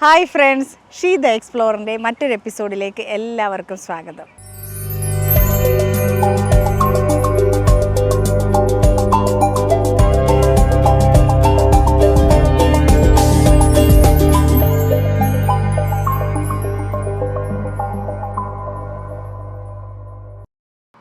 Hi friends, she the എക്സ്പ്ലോറിൻ്റെ മറ്റൊരു എപ്പിസോഡിലേക്ക് എല്ലാവർക്കും സ്വാഗതം.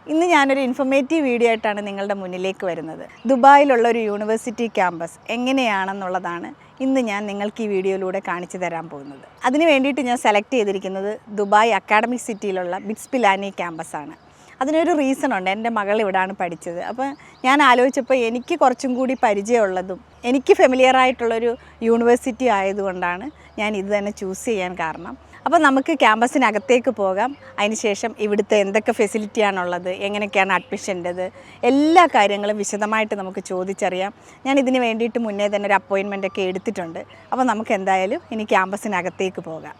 ഇന്ന് ഞാനൊരു ഇൻഫോർമേറ്റീവ് വീഡിയോ ആയിട്ടാണ് നിങ്ങളുടെ മുന്നിലേക്ക് വരുന്നത്. ദുബായിലുള്ള ഒരു യൂണിവേഴ്സിറ്റി ക്യാമ്പസ് എങ്ങനെയാണെന്നുള്ളതാണ് ഇന്ന് ഞാൻ നിങ്ങൾക്ക് ഈ വീഡിയോയിലൂടെ കാണിച്ചു തരാൻ പോകുന്നത്. അതിന് വേണ്ടിയിട്ട് ഞാൻ സെലക്ട് ചെയ്തിരിക്കുന്നത് ദുബായ് അക്കാഡമിക് സിറ്റിയിലുള്ള ബിറ്റ്സ് പിലാനി ക്യാമ്പസാണ്. അതിനൊരു റീസൺ ഉണ്ട്. എൻ്റെ മകൾ ഇവിടെയാണ് പഠിച്ചത്. അപ്പോൾ ഞാൻ ആലോചിച്ചപ്പോൾ എനിക്ക് കുറച്ചും കൂടി പരിചയമുള്ളതും എനിക്ക് ഫെമിലിയർ ആയിട്ടുള്ളൊരു യൂണിവേഴ്സിറ്റി ആയതുകൊണ്ടാണ് ഞാൻ ഇത് തന്നെ ചൂസ് ചെയ്യാൻ കാരണം. അപ്പോൾ നമുക്ക് ക്യാമ്പസിനകത്തേക്ക് പോകാം. അതിനുശേഷം ഇവിടുത്തെ എന്തൊക്കെ ഫെസിലിറ്റിയാണുള്ളത്, എങ്ങനെയൊക്കെയാണ് അഡ്മിഷൻ്റെത്, എല്ലാ കാര്യങ്ങളും വിശദമായിട്ട് നമുക്ക് ചോദിച്ചറിയാം. ഞാൻ ഇതിന് വേണ്ടിയിട്ട് മുന്നേ തന്നെ ഒരു അപ്പോയിൻമെൻ്റ് ഒക്കെ എടുത്തിട്ടുണ്ട്. അപ്പോൾ നമുക്ക് എന്തായാലും ഇനി ക്യാമ്പസിനകത്തേക്ക് പോകാം.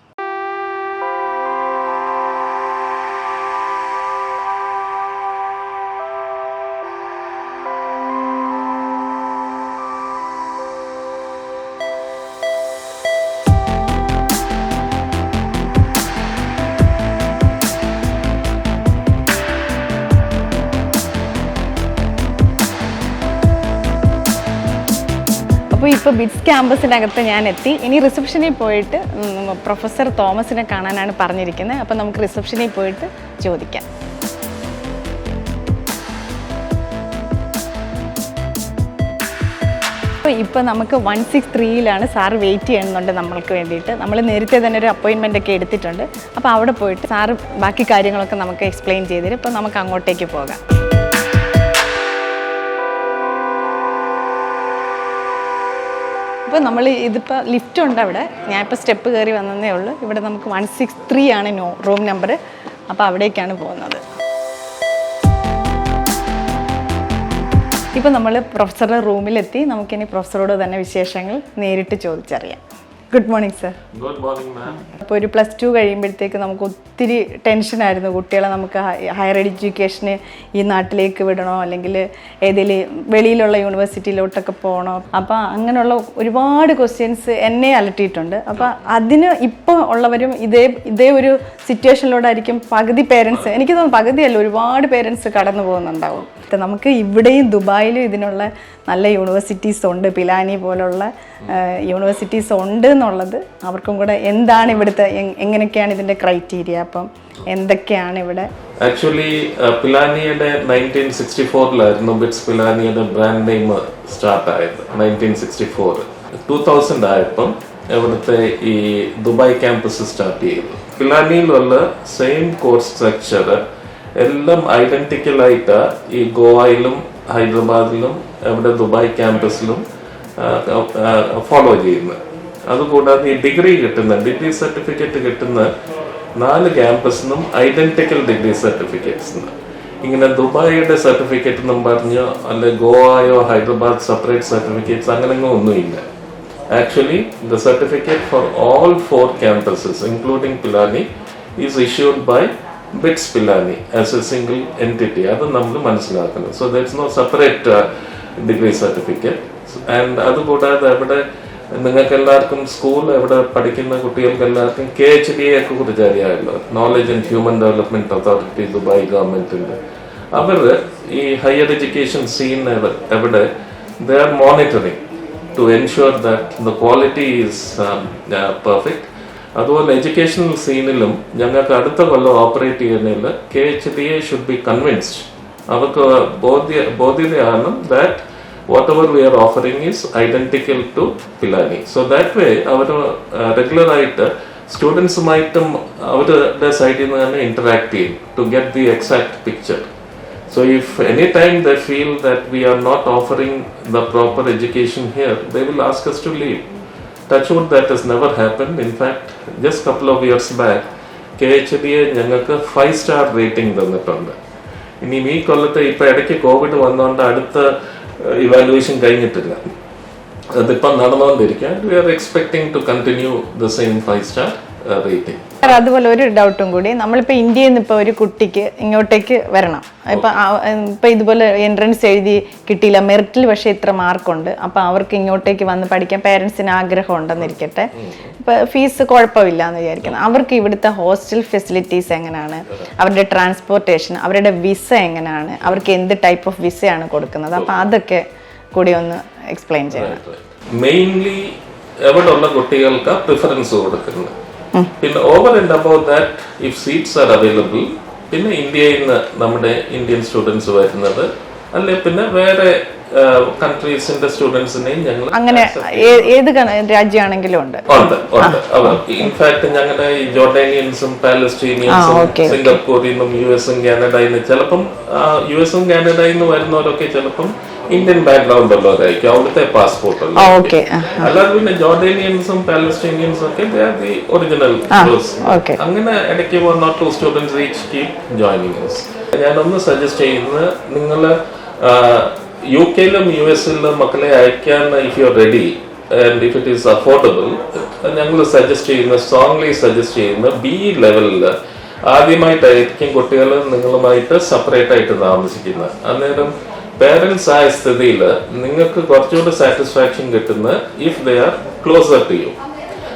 ഇപ്പോൾ ബിറ്റ്സ് ക്യാമ്പസിനകത്ത് ഞാൻ എത്തി. ഇനി റിസപ്ഷനിൽ പോയിട്ട് പ്രൊഫസർ തോമസിനെ കാണാനാണ് പറഞ്ഞിരിക്കുന്നത്. അപ്പോൾ നമുക്ക് റിസപ്ഷനിൽ പോയിട്ട് ചോദിക്കാം. ഇപ്പോൾ നമുക്ക് 163-ലാണ് സാറ് വെയിറ്റ് ചെയ്യുന്നുണ്ട് നമ്മൾക്ക് വേണ്ടിയിട്ട്. നമ്മൾ നേരത്തെ തന്നെ ഒരു അപ്പോയിൻമെൻ്റ് ഒക്കെ എടുത്തിട്ടുണ്ട്. അപ്പോൾ അവിടെ പോയിട്ട് സാറ് ബാക്കി കാര്യങ്ങളൊക്കെ നമുക്ക് എക്സ്പ്ലെയിൻ ചെയ്ത് തരും. അപ്പോൾ നമുക്ക് അങ്ങോട്ടേക്ക് പോകാം. ഇപ്പോൾ നമ്മൾ ഇതിപ്പോൾ ലിഫ്റ്റ് ഉണ്ട് അവിടെ. ഞാനിപ്പോൾ സ്റ്റെപ്പ് കയറി വന്നതേ ഉള്ളൂ. ഇവിടെ നമുക്ക് 163 ആണ് റൂം നമ്പർ. അപ്പോൾ അവിടേക്കാണ് പോകുന്നത്. ഇപ്പോൾ നമ്മൾ പ്രൊഫസറുടെ റൂമിലെത്തി. നമുക്കിനി പ്രൊഫസറോട് തന്നെ വിശേഷങ്ങൾ നേരിട്ട് ചോദിച്ചറിയാം. Good morning sir. Good morning ma'am. അപ്പോൾ ഒരു +2 കഴിയുമ്പോഴത്തേക്ക് നമുക്ക് ഒത്തിരി ടെൻഷനായിരുന്നു. കുട്ടികളെ നമുക്ക് ഹയർ എഡ്യൂക്കേഷന് ഈ നാട്ടിലേക്ക് വിടണോ, അല്ലെങ്കിൽ ഏതെങ്കിലും വെളിയിലുള്ള യൂണിവേഴ്സിറ്റിയിലോട്ടൊക്കെ പോകണോ. അപ്പോൾ അങ്ങനെയുള്ള ഒരുപാട് ക്വസ്റ്റ്യൻസ് എന്നെ അലട്ടിയിട്ടുണ്ട്. അപ്പോൾ അതിന് ഇപ്പോൾ ഉള്ളവരും ഇതേ ഒരു സിറ്റുവേഷനിലോട്ടായിരിക്കും പകുതി പേരൻസ്, എനിക്ക് തോന്നുന്നു പകുതിയല്ല, ഒരുപാട് പേരൻസ് കടന്നു പോകുന്നുണ്ടാവും. നമുക്ക് ഇവിടെയും ദുബായിലും ഇതിനുള്ള നല്ല യൂണിവേഴ്സിറ്റീസ് ഉണ്ട്. പിലാനി പോലുള്ള യൂണിവേഴ്സിറ്റീസ് ഉണ്ട് എന്നുള്ളത് അവർക്കും കൂടെ എന്താണ് ഇവിടുത്തെ, എങ്ങനെയൊക്കെയാണ് ഇതിൻ്റെ ക്രൈറ്റീരിയ, അപ്പം എന്തൊക്കെയാണ് ഇവിടെ. ആക്ച്വലി പിലാനിയുടെ 1964-ലായിരുന്നു ബിറ്റ്സ് പിലാനിയുടെ ബ്രാൻഡ് നെയിം സ്റ്റാർട്ട് ആയത്. 1964 2000 ആയപ്പം ഇവിടുത്തെ ഈ ദുബായ് ക്യാമ്പസ് സ്റ്റാർട്ട് ചെയ്തു. പിലാനിയിലുള്ള സെയിം കോഴ്സ് സ്ട്രക്ചർ എല്ലാം ഐഡന്റിക്കൽ ആയിട്ട് ഈ ഗോവയിലും ഹൈദരാബാദിലും ഇവിടെ ദുബായ് ക്യാമ്പസിലും ഫോളോ ചെയ്യുന്നത്. അതുകൂടാതെ ഈ ഡിഗ്രി സർട്ടിഫിക്കറ്റ് കിട്ടുന്ന 4 ക്യാമ്പസിനും ഐഡന്റിക്കൽ ഡിഗ്രി സർട്ടിഫിക്കറ്റ്സ്. ഇങ്ങനെ ദുബായിയുടെ സർട്ടിഫിക്കറ്റ് എന്നും പറഞ്ഞ് അല്ലെ ഗോവയോ ഹൈദരാബാദ് സെപ്പറേറ്റ് സർട്ടിഫിക്കറ്റ്സ് അങ്ങനെയൊന്നും ഒന്നുമില്ല. Actually the certificate for all 4 campuses including Pilani is issued by BITS Pilani as a single entity. അത് നമ്മൾ മനസ്സിലാക്കണം. So there is no separate degree certificate. And അതുകൂടാതെ അവിടെ നിങ്ങൾക്ക് എല്ലാവർക്കും സ്കൂൾ എവിടെ പഠിക്കുന്ന കുട്ടികൾക്ക് എല്ലാവർക്കും KHDA ഒക്കെ കുറിച്ച് അറിയാമല്ലോ, knowledge and human development authority Dubai ഗവൺമെന്റിന്റെ. അവർ ഈ ഹയർ എഡ്യൂക്കേഷൻ സീൻ എവിടെ they are monitoring to ensure that the quality is perfect. അതുപോലെ എഡ്യൂക്കേഷണൽ സീനിലും ഞങ്ങൾക്ക് അടുത്ത കൊല്ലം ഓപ്പറേറ്റ് ചെയ്യുന്നതിൽ KHDA ഷുഡ് ബി കൺവിൻസ്ഡ്, അവർക്ക് ബോധ്യതയാണ് that whatever we are offering is identical to Pilani. So that way അവർ റെഗുലറായിട്ട് സ്റ്റുഡൻസുമായിട്ടും അവരുടെ സൈഡിൽ നിന്ന് തന്നെ ഇന്ററാക്ട് ചെയ്യും to get the exact picture. So if any time they feel that we are not offering the proper education here, they will ask us to leave. Touch wood, that has never happened. In fact, just couple of years back, KHDA ഞങ്ങൾക്ക് 5-star rating തന്നിട്ടുണ്ട്. ഇനി ഈ കൊല്ലത്തെ ഇപ്പൊ ഇടയ്ക്ക് Covid വന്നുകൊണ്ട് അടുത്ത evaluation കഴിഞ്ഞിട്ടില്ല, അതിപ്പം നടന്നുകൊണ്ടിരിക്കുക. We are expecting to continue the same 5-star rating. Sir അതുപോലെ ഒരു ഡൗട്ടും കൂടി, നമ്മളിപ്പോൾ ഇന്ത്യയിൽ നിന്ന് ഇപ്പോൾ ഒരു കുട്ടിക്ക് ഇങ്ങോട്ടേക്ക് വരണം, ഇപ്പം ഇതുപോലെ എൻട്രൻസ് എഴുതി കിട്ടിയില്ല, മെറിറ്റിൽ പക്ഷേ ഇത്ര മാർക്കുണ്ട്, അപ്പോൾ അവർക്ക് ഇങ്ങോട്ടേക്ക് വന്ന് പഠിക്കാൻ പേരൻസിന് ആഗ്രഹം ഉണ്ടെന്നിരിക്കട്ടെ, ഇപ്പോൾ ഫീസ് കുഴപ്പമില്ല എന്ന് വിചാരിക്കണം, അവർക്ക് ഇവിടുത്തെ ഹോസ്റ്റൽ ഫെസിലിറ്റീസ് എങ്ങനെയാണ്, അവരുടെ ട്രാൻസ്പോർട്ടേഷൻ, അവരുടെ വിസ എങ്ങനെയാണ്, അവർക്ക് എന്ത് ടൈപ്പ് ഓഫ് വിസയാണ് കൊടുക്കുന്നത്, അപ്പോൾ അതൊക്കെ കൂടി ഒന്ന് എക്സ്പ്ലെയിൻ ചെയ്യണം. മെയിൻലി എവിടെ ഉള്ള കുട്ടികൾക്ക് പ്രിഫറൻസ് കൊടുക്കുന്നത്. പിന്നെ over and about that if seats are available, പിന്നെ ഇന്ത്യയിൽ നിന്ന് നമ്മുടെ ഇന്ത്യൻ സ്റ്റുഡൻസ് വരുന്നത്, അല്ലെ പിന്നെ വേറെ കൺട്രീസിന്റെ സ്റ്റുഡൻസിനെയും ഞങ്ങൾ അങ്ങനെ ഏത് രാജ്യമാണെങ്കിലും ഉണ്ട്. ഇൻഫാക്ട് ഞങ്ങളുടെ ഈ ജോർഡാനിയൻസും പാലസ്റ്റീനിയൻസും സിംഗപ്പൂരിൽ നിന്നും യുഎസും കാനഡയിൽ നിന്ന്, ചിലപ്പം യുഎസും കാനഡയിൽ നിന്ന് വരുന്നവരൊക്കെ ചിലപ്പം ഇന്ത്യൻ ബാക്ക്ഗ്രൗണ്ട് ഉള്ളവരായിരിക്കും, അവിടുത്തെ പാസ്പോർട്ട് ഉള്ളവരായിരിക്കും. അല്ലാതെ പിന്നെ ജോർഡാനിയൻസും പാലസ്റ്റീനിയൻസും ഒക്കെ ഒറിജിനൽ. അങ്ങനെ ഇടയ്ക്ക് 1 or 2 students each keep joining us. ഞാനൊന്ന് സജസ്റ്റ് ചെയ്യുന്നത്, നിങ്ങൾ UK യിലും US ലും മക്കളെ അയക്കാൻ if you are ready and if it is affordable, ഞങ്ങൾ സ്ട്രോങ്ലി സജസ്റ്റ് ചെയ്യുന്ന BE ലെവലിൽ ആദ്യമായിട്ടായിരിക്കും കുട്ടികൾ നിങ്ങളുമായിട്ട് സെപ്പറേറ്റ് ആയിട്ട് താമസിക്കുന്നത്. അന്നേരം പേരൻസ് ആയ സ്ഥിതിയിൽ നിങ്ങൾക്ക് കുറച്ചുകൂടി സാറ്റിസ്ഫാക്ഷൻ കിട്ടുന്ന if they are closer to you.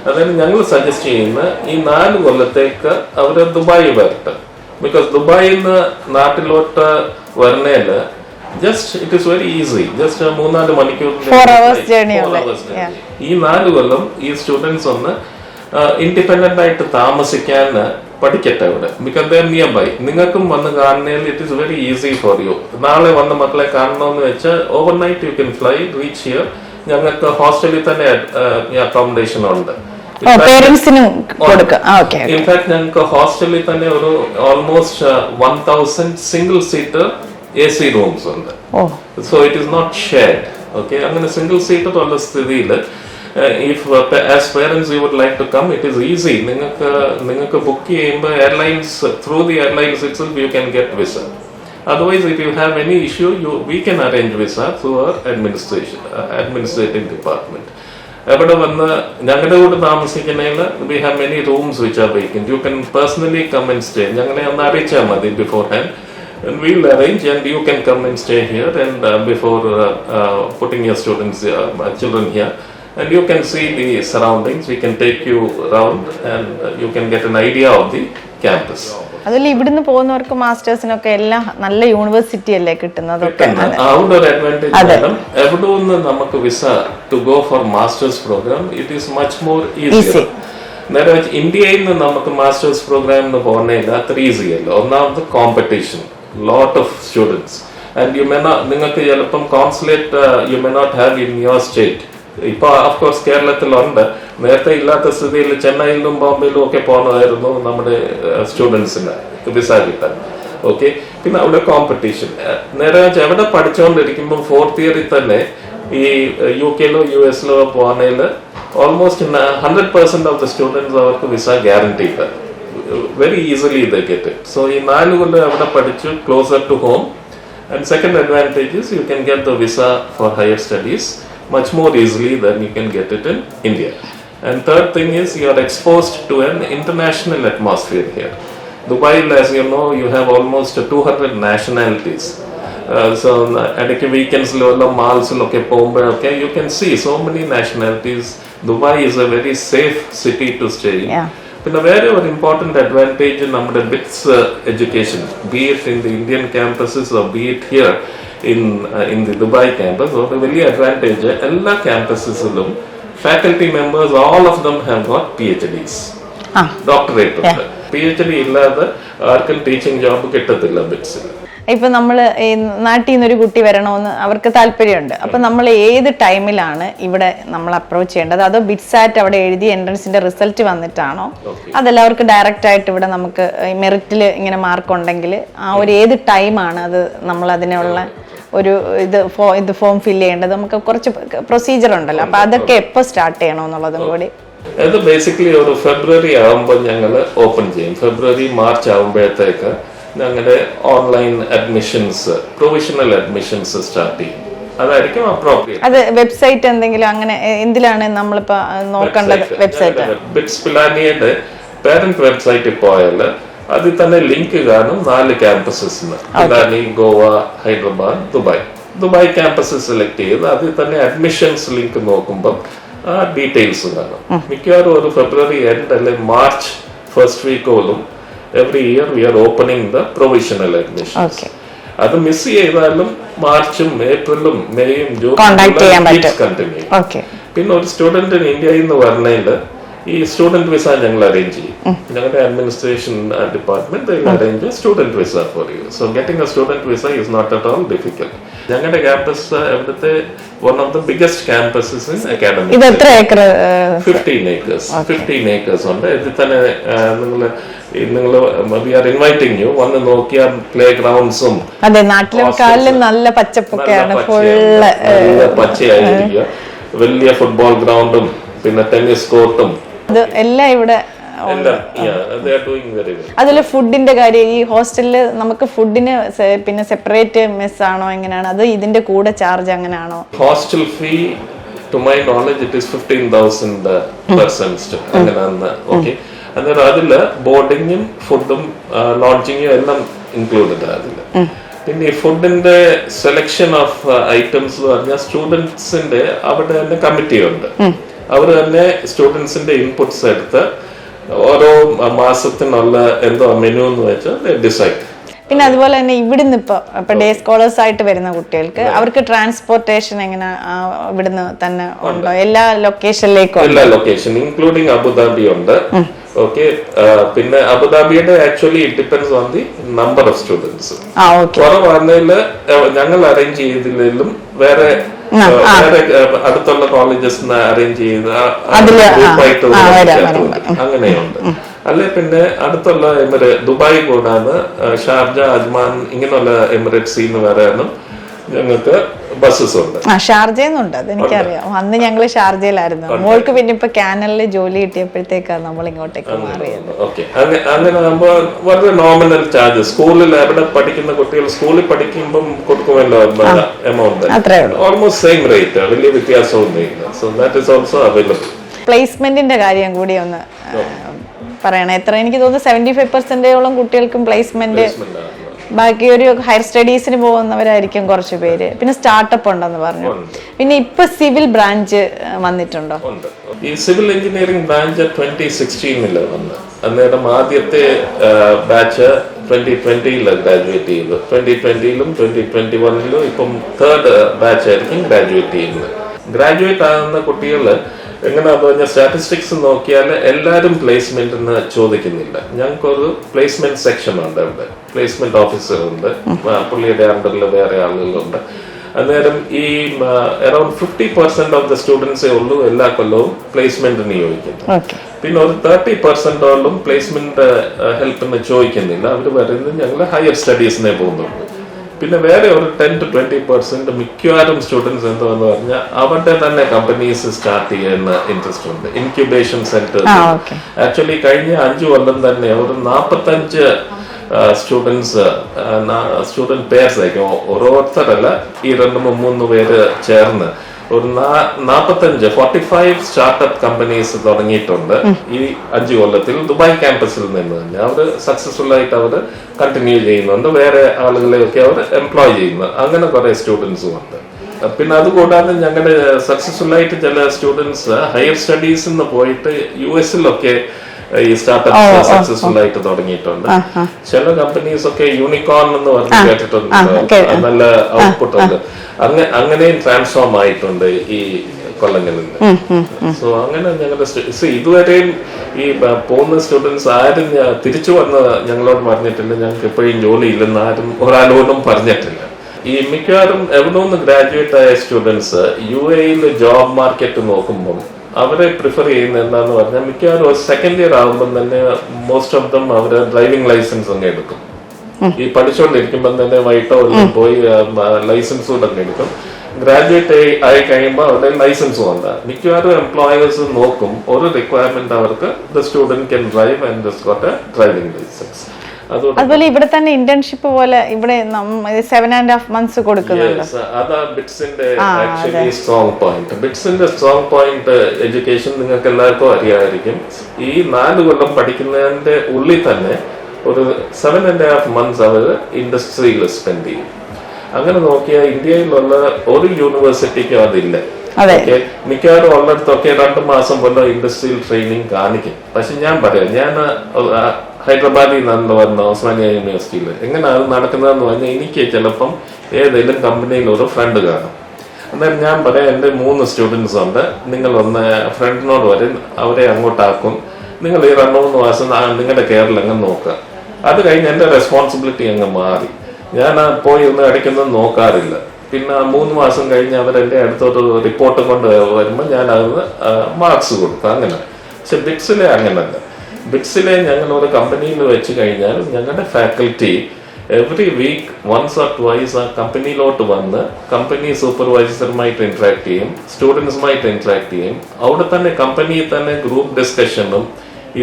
അതായത് ഞങ്ങൾ സജസ്റ്റ് ചെയ്യുന്ന ഈ 4 കൊല്ലത്തേക്ക് അവർ ദുബായി വരട്ടെ. ബിക്കോസ് ദുബായിൽ നിന്ന് നാട്ടിലോട്ട് വരണേല് just it is very easy, just 3-4 മണിക്കൂർ. ഈ 4 കൊല്ലം ഈ സ്റ്റുഡൻസ് ഒന്ന് ഇൻഡിപെൻഡന്റ് ആയിട്ട് താമസിക്കാൻ പഠിക്കട്ടെ അവിടെ. Because they are nearby. നിങ്ങൾക്കും വന്ന് കാണുന്നതിൽ it is very easy for you. നാളെ വന്ന് മക്കളെ കാണണമെന്ന് വെച്ചാൽ overnight you can fly, reach here. ഞങ്ങൾക്ക് ഹോസ്റ്റലിൽ തന്നെ അക്കോമഡേഷൻ ഉണ്ട്. ഇൻഫാക്ട് ഞങ്ങൾക്ക് ഹോസ്റ്റലിൽ തന്നെ ഒരു almost 1000 single seater AC rooms ഉണ്ട്. So it is not shared. Okay, അങ്ങനെ സിംഗിൾ സീറ്റർ ഉള്ള സ്ഥിതിയിൽ if as parents you would like to come, it is easy. നിങ്ങൾക്ക് ബുക്ക് ചെയ്യുമ്പോൾ airlines, through the airlines itself you can get visa. Otherwise if you have any issue, we can arrange visa through our administrative department. എവിടെ വന്ന് ഞങ്ങളുടെ കൂടെ താമസിക്കുന്നതിൽ we have many rooms which are vacant. You can personally come and stay. ഞങ്ങളെ ഒന്ന് അറിയിച്ചാൽ മതി beforehand, and we'll arrange and you can come and stay here and before putting your children here, and you can see the surroundings. We can take you around and you can get an idea of the campus. അതിൽ ഇവിടുന്ന് പോകുന്നവർക്ക് മാസ്റ്റേഴ്സിനൊക്കെ എല്ലാം നല്ല university അല്ലേ കിട്ടുന്നതൊക്കെ. അതുകൊണ്ട് ഒരു advantage ആണ്. എവിടെ നിന്ന് നമുക്ക് visa to go for masters programme, it is much more easy. നേരെ വെച്ച് ഇന്ത്യയിൽ നിന്ന് നമുക്ക് മാസ്റ്റേഴ്സ് പ്രോഗ്രാമിന് പോകുന്നതിൽ അത്ര ഈസി അല്ല. ഒന്നാമത് competition, lot of students, and you may not, നിങ്ങൾക്ക് ചിലപ്പം consulate you may not have in your state. ഇപ്പൊ ഓഫ്കോഴ്സ് കേരളത്തിലുണ്ട്, നേരത്തെ ഇല്ലാത്ത സ്ഥിതിയിൽ ചെന്നൈയിലും ബോംബെയിലും ഒക്കെ പോകുന്നതായിരുന്നു നമ്മുടെ സ്റ്റുഡൻസിന് വിസ കിട്ടാൻ. ഓക്കെ, പിന്നെ അവിടെ കോമ്പറ്റീഷൻ. നേരെ എവിടെ പഠിച്ചുകൊണ്ടിരിക്കുമ്പോൾ 4th ഇയറിൽ തന്നെ ഈ UK ലോ US ലോ പോകുന്നതിൽ ഓൾമോസ്റ്റ് 100% ഓഫ് ദ സ്റ്റുഡൻസ് അവർക്ക് visa guaranteed, very easily they get it. So ഈ 4 കൊല്ലം അവിടെ പഠിച്ചു closer to home. And second advantage is you can get the visa for higher studies much more easily than you can get it in India. And third thing is you are exposed to an international atmosphere here. Dubai, as you know, you have almost 200 nationalities. So at weekends malls okay, you can see so many nationalities. Dubai is a very safe city to stay in. But a very important advantage in our BITS education, be it in the Indian campuses or be it here in the Dubai campus, or the very advantage, all campuses, faculty members, all of them have got PhDs, doctorate. PhD illada ആർക്കും teaching job കിട്ടത്തില്ല BITS. ഇപ്പൊ നമ്മൾ ഈ നാട്ടിൽ നിന്നൊരു കുട്ടി വരണമെന്ന് അവർക്ക് താല്പര്യമുണ്ട്. അപ്പൊ നമ്മൾ ഏത് ടൈമിലാണ് ഇവിടെ നമ്മൾ അപ്രോച്ച് ചെയ്യേണ്ടത്? അതോ BITS അവിടെ എഴുതി എൻട്രൻസിന്റെ റിസൾട്ട് വന്നിട്ടാണോ? അതല്ല അവർക്ക് ഡയറക്റ്റ് ആയിട്ട് ഇവിടെ നമുക്ക് മെറിറ്റിൽ ഇങ്ങനെ മാർക്ക് ഉണ്ടെങ്കിൽ ആ ഒരു ഏത് ടൈമാണ് അത് നമ്മൾ അതിനുള്ള ഒരു ഇത് ഫോം ഫില്ല് ചെയ്യേണ്ടത്? നമുക്ക് കുറച്ച് പ്രൊസീജിയർ ഉണ്ടല്ലോ, അപ്പൊ അതൊക്കെ എപ്പോൾ സ്റ്റാർട്ട് ചെയ്യണമെന്നുള്ളതും കൂടി. അത് ബേസിക്കലി ഒരു ഫെബ്രുവരി ആകുമ്പോൾ ഞങ്ങൾ ഓപ്പൺ ചെയ്യും. ഫെബ്രുവരി മാർച്ച് ആകുമ്പോഴത്തേക്ക് ഞങ്ങളുടെ online admissions, provisional admissions start ചെയ്യും. അതായിരിക്കും അപ്രോപ്രിയേറ്റ്. അത് വെബ്സൈറ്റ് എന്തെങ്കിലും അങ്ങനെ എന്തിലാണ് നമ്മളിപ്പോ നോക്കേണ്ടത്? വെബ്സൈറ്റ് BITS Pilaniയുടെ പേരന്റ് വെബ്സൈറ്റിൽ പോയാൽ അതിൽ തന്നെ ലിങ്ക് കാണും 4 ക്യാമ്പസസിന്, Pilani, Goa, Hyderabad, Dubai campus select ചെയ്ത് അതിൽ തന്നെ അഡ്മിഷൻസ് ലിങ്ക് നോക്കുമ്പോൾ ആ ഡീറ്റെയിൽസ് കാണും. മിക്കവാറും ഒരു ഫെബ്രുവരി എൻഡ് അല്ലെ മാർച്ച് ഫസ്റ്റ് വീക്കോളും every year we are opening the provisional admissions. അത് മിസ് ചെയ്താലും മാർച്ചും ഏപ്രിലും മെയ്യും ജൂണും കണ്ടിന്യൂ. പിന്നെ ഒരു സ്റ്റുഡന്റിന് ഇന്ത്യയിൽ നിന്ന് വരണമെങ്കിൽ ഈ സ്റ്റുഡന്റ് വിസ ഞങ്ങൾ അറേഞ്ച് ചെയ്യും. ഞങ്ങളുടെ administration department arrange student visa for you. So getting a student visa is not at all difficult. ഞങ്ങളുടെ ക്യാമ്പസ് ഇവിടുത്തെ one of the biggest campuses in academic. 15 acres ഉണ്ട്. ഇതിൽ തന്നെ നിങ്ങൾ വി ആർ ഇൻവൈറ്റിംഗ് യു വന്ന് നോക്കിയാൽ പ്ലേ ഗ്രൗണ്ട്സും നല്ല പച്ചപ്പൊക്കെയാണ്, പച്ചയായിരിക്കുക. വലിയ ഫുട്ബോൾ ഗ്രൗണ്ടും പിന്നെ ടെന്നീസ് കോർട്ടും എല്ലാം ഇവിടെ. അതില് ഫുഡിന്റെ കാര്യം, ഈ ഹോസ്റ്റലില് നമുക്ക് ഫുഡിന് പിന്നെ സെപ്പറേറ്റ് മെസ് ആണോ എങ്ങനെയാണ്, അത് ഇതിന്റെ കൂടെ ചാർജ് അങ്ങനെയാണോ? Hostel fee to my knowledge it is 15,000 per semester അങ്ങനെയാണ്. ഓക്കെ, അന്നേരം അതില് ബോർഡിങ്ങും ഫുഡും ലോഡ്ജിങ്ങും എല്ലാം ഇൻക്ലൂഡഡ് അതില്. പിന്നെ ഈ ഫുഡിന്റെ സെലക്ഷൻ ഓഫ് ഐറ്റംസ് എന്ന് പറഞ്ഞാൽ സ്റ്റുഡൻസിന്റെ അവിടെ തന്നെ കമ്മിറ്റി ഉണ്ട്. അവർ തന്നെ സ്റ്റുഡൻസിന്റെ ഇൻപുട്സ് എടുത്ത് ഓരോ മാസത്തിനുള്ള എന്തോ മെനു എന്ന് വെച്ചാൽ ഡിസൈഡ്. പിന്നെ അതുപോലെ തന്നെ ഇവിടുന്ന് ഇപ്പൊ ഡേ സ്കോളേഴ്സ് ആയിട്ട് വരുന്ന കുട്ടികൾക്ക് അവർക്ക് ട്രാൻസ്പോർട്ടേഷൻ എങ്ങനെ ഇവിടുന്ന് തന്നെ ഉണ്ടോ? എല്ലാ ലൊക്കേഷനിലേക്കും? എല്ലാ ലൊക്കേഷൻ ഇൻക്ലൂഡിങ് അബുദാബി ഉണ്ട്. ഓക്കെ, പിന്നെ അബുദാബിയുടെ actually it depends on the number of students. കുറവാണെങ്കിൽ ഞങ്ങൾ അറേഞ്ച് ചെയ്തില്ലെങ്കിലും വേറെ അടുത്തുള്ള കോളേജസ് അറേഞ്ച് ചെയ്ത് അങ്ങനെയുണ്ട്. അല്ലെ പിന്നെ അടുത്തുള്ള ദുബായ് കൂടാതെ ഷാർജ, അജ്മാൻ ഇങ്ങനെയുള്ള എമിറേറ്റ്സിൽ നിന്ന് വരാനും ഞങ്ങൾക്ക് ബസ്സസ് ഉണ്ട്. ഷാർജയുന്നുണ്ട്, അതെനിക്കറിയാം. അന്ന് ഞങ്ങള് ഷാർജയിലായിരുന്നു. മോൾക്ക് പിന്നെ ഇപ്പൊ കാനലില് ജോലി കിട്ടിയപ്പോഴത്തേക്കാണ് നമ്മൾ ഇങ്ങോട്ടേക്ക് മാറിയത്. ഓക്കെ, അങ്ങനെ ആകുമ്പോൾ വളരെ നോമിനൽ ചാർജ്. സ്കൂളിൽ എവിടെ പഠിക്കുന്ന കുട്ടികൾ സ്കൂളിൽ പഠിക്കുമ്പോൾ കൊടുക്കുമല്ലോ എമൗണ്ട്, ഓൾമോസ്റ്റ് സെയിം റേറ്റ്, വലിയ വ്യത്യാസമൊന്നും ഇല്ല. So that is also available. പ്ലേസ്മെന്റിന്റെ കാര്യം കൂടി ഒന്ന് പറയണം. എത്ര എനിക്ക് തോന്നുന്നു 75% കുട്ടികൾക്കും പ്ലേസ്മെന്റ്. ബാക്കി ഒരു ഹയർ സ്റ്റഡീസിന് പോകുന്നവരായിരിക്കും കുറച്ച് പേര്. പിന്നെ സ്റ്റാർട്ടപ്പ് ഉണ്ടെന്ന് പറഞ്ഞു. പിന്നെ ഇപ്പൊ സിവിൽ ബ്രാഞ്ച് വന്നിട്ടുണ്ടോ? ഈ സിവിൽ എഞ്ചിനീയറിംഗ് ബ്രാഞ്ച് 2016 വന്നു. അന്നേരം ആദ്യത്തെ ബാച്ച് 2020 ഗ്രാജുവേറ്റ് ചെയ്തു. 2020 2021 ഇപ്പം തേർഡ് ബാച്ച് ആയിരിക്കും ഗ്രാജുവേറ്റ് ചെയ്യുന്നത്. ഗ്രാജുവേറ്റ് ആകുന്ന കുട്ടികൾ എങ്ങനെയാന്ന് പറഞ്ഞാൽ സ്റ്റാറ്റിസ്റ്റിക്സ് നോക്കിയാൽ എല്ലാവരും പ്ലേസ്മെന്റിന് ചോദിക്കുന്നില്ല. ഞങ്ങൾക്കൊരു പ്ലേസ്മെന്റ് സെക്ഷൻ ഉണ്ട്. അവിടെ പ്ലേസ്മെന്റ് ഓഫീസർ ഉണ്ട്, പുള്ളിയുടെ അണ്ടറിൽ വേറെ ആളുകളുണ്ട്. അന്നേരം ഈ അറൌണ്ട് 50% ഓഫ് ദ സ്റ്റുഡൻസേ ഉള്ളൂ എല്ലാ കൊല്ലവും പ്ലേസ്മെന്റ് നിയോഗിക്കുന്നത്. പിന്നെ ഒരു 30% പ്ലേസ്മെന്റ് ഹെൽപ്പിന് ചോദിക്കുന്നില്ല. അവർ പറയുന്നത് ഞങ്ങൾ ഹയർ സ്റ്റഡീസിനെ പോകുന്നുണ്ട്. പിന്നെ വേറെ ഒരു 10 to 20% മിക്കവാറും സ്റ്റുഡൻസ് എന്താന്ന് പറഞ്ഞാൽ അവരുടെ തന്നെ കമ്പനീസ് സ്റ്റാർട്ട് ചെയ്യുന്ന ഇൻട്രസ്റ്റ് ഉണ്ട്. ഇൻക്യുബേഷൻ സെന്റർ ആക്ച്വലി കഴിഞ്ഞ 5 കൊല്ലം തന്നെ ഒരു 45 സ്റ്റുഡന്റ് പേഴ്സ് ആയിരിക്കും. ഓരോരുത്തരല്ല, ഈ 2-3 പേര് ചേർന്ന് ഒരു 45 സ്റ്റാർട്ടപ്പ് കമ്പനീസ് തുടങ്ങിയിട്ടുണ്ട് ഈ 5 കൊല്ലത്തിൽ. ദുബായ് ക്യാമ്പസിൽ നിന്ന് തന്നെ അവർ സക്സസ്ഫുൾ ആയിട്ട് അവർ കണ്ടിന്യൂ ചെയ്യുന്നുണ്ട്. വേറെ ആളുകളെയൊക്കെ അവർ എംപ്ലോയ് ചെയ്യുന്നു. അങ്ങനെ കുറെ സ്റ്റുഡൻസും ഉണ്ട്. പിന്നെ അതുകൂടാതെ ഞങ്ങളുടെ സക്സസ്ഫുൾ ആയിട്ട് ചില സ്റ്റുഡൻസ് ഹയർ സ്റ്റഡീസിൽ പോയിട്ട് US ഈ സ്റ്റാർട്ടപ്പ് സക്സസ്ഫുൾ ആയിട്ട് തുടങ്ങിയിട്ടുണ്ട്. ചില കമ്പനീസ് ഒക്കെ യൂണിക്കോൺ എന്ന് പറഞ്ഞ് കേട്ടിട്ടുണ്ട്, നല്ല ഔട്ട്പുട്ട് ഉണ്ട്. അങ്ങനെയും ട്രാൻസ്ഫോം ആയിട്ടുണ്ട് ഈ കൊല്ലങ്ങളിൽ. സോ അങ്ങനെ ഞങ്ങളുടെ ഇതുവരെയും ഈ പോകുന്ന സ്റ്റുഡൻസ് ആരും തിരിച്ചു വന്ന് ഞങ്ങളോട് പറഞ്ഞിട്ടില്ല ഞങ്ങൾക്ക് എപ്പോഴും ജോലി ഇല്ലെന്ന് ആരും ഒരാളോടും പറഞ്ഞിട്ടില്ല. ഈ മിക്കവാറും എവിടെ നിന്ന് ഗ്രാജുവേറ്റ് ആയ സ്റ്റുഡൻസ് UAE ജോബ് മാർക്കറ്റ് നോക്കുമ്പോൾ അവരെ പ്രിഫർ ചെയ്യുന്ന എന്താന്ന് പറഞ്ഞാൽ മിക്കവാറും സെക്കൻഡ് ഇയർ ആകുമ്പോൾ തന്നെ മോസ്റ്റ് ഓഫ് ദം അവര് ഡ്രൈവിംഗ് ലൈസൻസ് അങ്ങ് എടുക്കും. ഈ പഠിച്ചുകൊണ്ടിരിക്കുമ്പോൾ തന്നെ വൈകിട്ടോ പോയി ലൈസൻസ് കൂടെ അങ്ങ് എടുക്കും. ഗ്രാജുവേറ്റ് ആയി കഴിയുമ്പോൾ അവരുടെ ലൈസൻസ് ഉണ്ട്. മിക്കവാറും എംപ്ലോയേഴ്സ് നോക്കും ഒരു റിക്വയർമെന്റ് അവർക്ക് the student can drive and got a driving licence. അതുപോലെ ഇവിടെ തന്നെ ഇന്റേൺഷിപ്പ് പോലെ ഇവിടെ 7.5 months കൊടുക്കുന്നുണ്ട്. അതാ ബിറ്റ്സിന്റെ ആക്ച്വലി സ്ട്രോങ് പോയിന്റ്. ബിറ്റ്സിന്റെ സ്ട്രോങ് പോയിന്റ് എഡ്യൂക്കേഷൻ നിങ്ങൾക്ക് എല്ലാവർക്കും അറിയാമായിരിക്കും. ഈ 4 കൊല്ലം പഠിക്കുന്നതിന്റെ ഉള്ളിൽ തന്നെ ഒരു 7.5 months അവർ ഇൻഡസ്ട്രിയിൽ സ്പെൻഡ് ചെയ്യും. അങ്ങനെ നോക്കിയാൽ ഇന്ത്യയിലുള്ള ഒരു യൂണിവേഴ്സിറ്റിക്കും അതില്ല. മിക്കവാറും ഉള്ളിടത്തൊക്കെ 2 മാസം പോലെ ഇൻഡസ്ട്രിയൽ ട്രെയിനിങ് കാണിക്കും. പക്ഷെ ഞാൻ പറയാം, ഞാൻ ഹൈദരാബാദിൽ നിന്നാണ് വന്ന ഉസ്മാനിയ യൂണിവേഴ്സിറ്റിയിൽ. എങ്ങനെയാണ് അത് നടക്കുന്നതെന്ന് പറഞ്ഞാൽ എനിക്ക് ചിലപ്പം ഏതെങ്കിലും കമ്പനിയിൽ ഒരു ഫ്രണ്ട് കാണും. അന്നേരം ഞാൻ പറയാം, എൻ്റെ 3 സ്റ്റുഡൻസ് ഉണ്ട്, നിങ്ങളൊന്ന് ഫ്രണ്ടിനോട് വരും, അവരെ അങ്ങോട്ടാക്കും, നിങ്ങൾ ഈ 2-3 മാസം നിങ്ങളുടെ കെയറിൽ അങ്ങ് നോക്കുക. അത് കഴിഞ്ഞ് എൻ്റെ റെസ്പോൺസിബിലിറ്റി അങ്ങ് മാറി. ഞാൻ പോയി ഒന്ന് ഇടയ്ക്കൊന്നും നോക്കാറില്ല. പിന്നെ 3 മാസം കഴിഞ്ഞ് അവരെൻ്റെ അടുത്തൊരു റിപ്പോർട്ട് കൊണ്ട് വരുമ്പോൾ ഞാൻ അതിന് മാർക്സ് കൊടുക്കും. അങ്ങനെ. പക്ഷെ ബിറ്റ്സിലെ അങ്ങനല്ല. ബിറ്റ്സിലെ ഞങ്ങൾ ഒരു കമ്പനിയിൽ വെച്ച് കഴിഞ്ഞാൽ ഞങ്ങളുടെ ഫാക്കൽറ്റി എവറി വീക്ക് 1 or 2 ആ കമ്പനിയിലോട്ട് വന്ന് കമ്പനി സൂപ്പർവൈസറുമായിട്ട് ഇന്ററാക്ട് ചെയ്യും, സ്റ്റുഡൻസുമായിട്ട് ഇന്ററാക്ട് ചെയ്യും. അവിടെ തന്നെ കമ്പനിയിൽ തന്നെ ഗ്രൂപ്പ് ഡിസ്കഷനും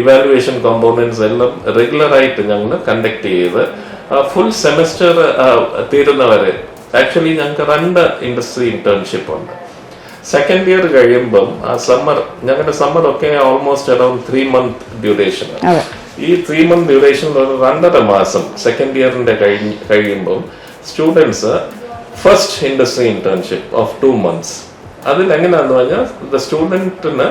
ഇവാലുവേഷൻ കോമ്പോണൻസ് എല്ലാം റെഗുലറായിട്ട് ഞങ്ങൾ കണ്ടക്ട് ചെയ്ത് ഫുൾ സെമസ്റ്റർ തീരുന്നവരെ. ആക്ച്വലി ഞങ്ങൾക്ക് 2 ഇൻഡസ്ട്രി ഇന്റേൺഷിപ്പ് ഉണ്ട്. സെക്കൻഡ് ഇയർ കഴിയുമ്പം ആ ഞങ്ങളുടെ സമ്മർ ഒക്കെ ഓൾമോസ്റ്റ് അറൌണ്ട് 3 month ഡ്യൂറേഷൻ. ഈ 3 month ഡ്യൂറേഷൻ ഒരു 2.5 മാസം സെക്കൻഡ് ഇയറിന്റെ കഴിയുമ്പം students first industry internship of 2 months. അതിൽ എങ്ങനെയാന്ന് പറഞ്ഞാൽ സ്റ്റുഡന്റിന്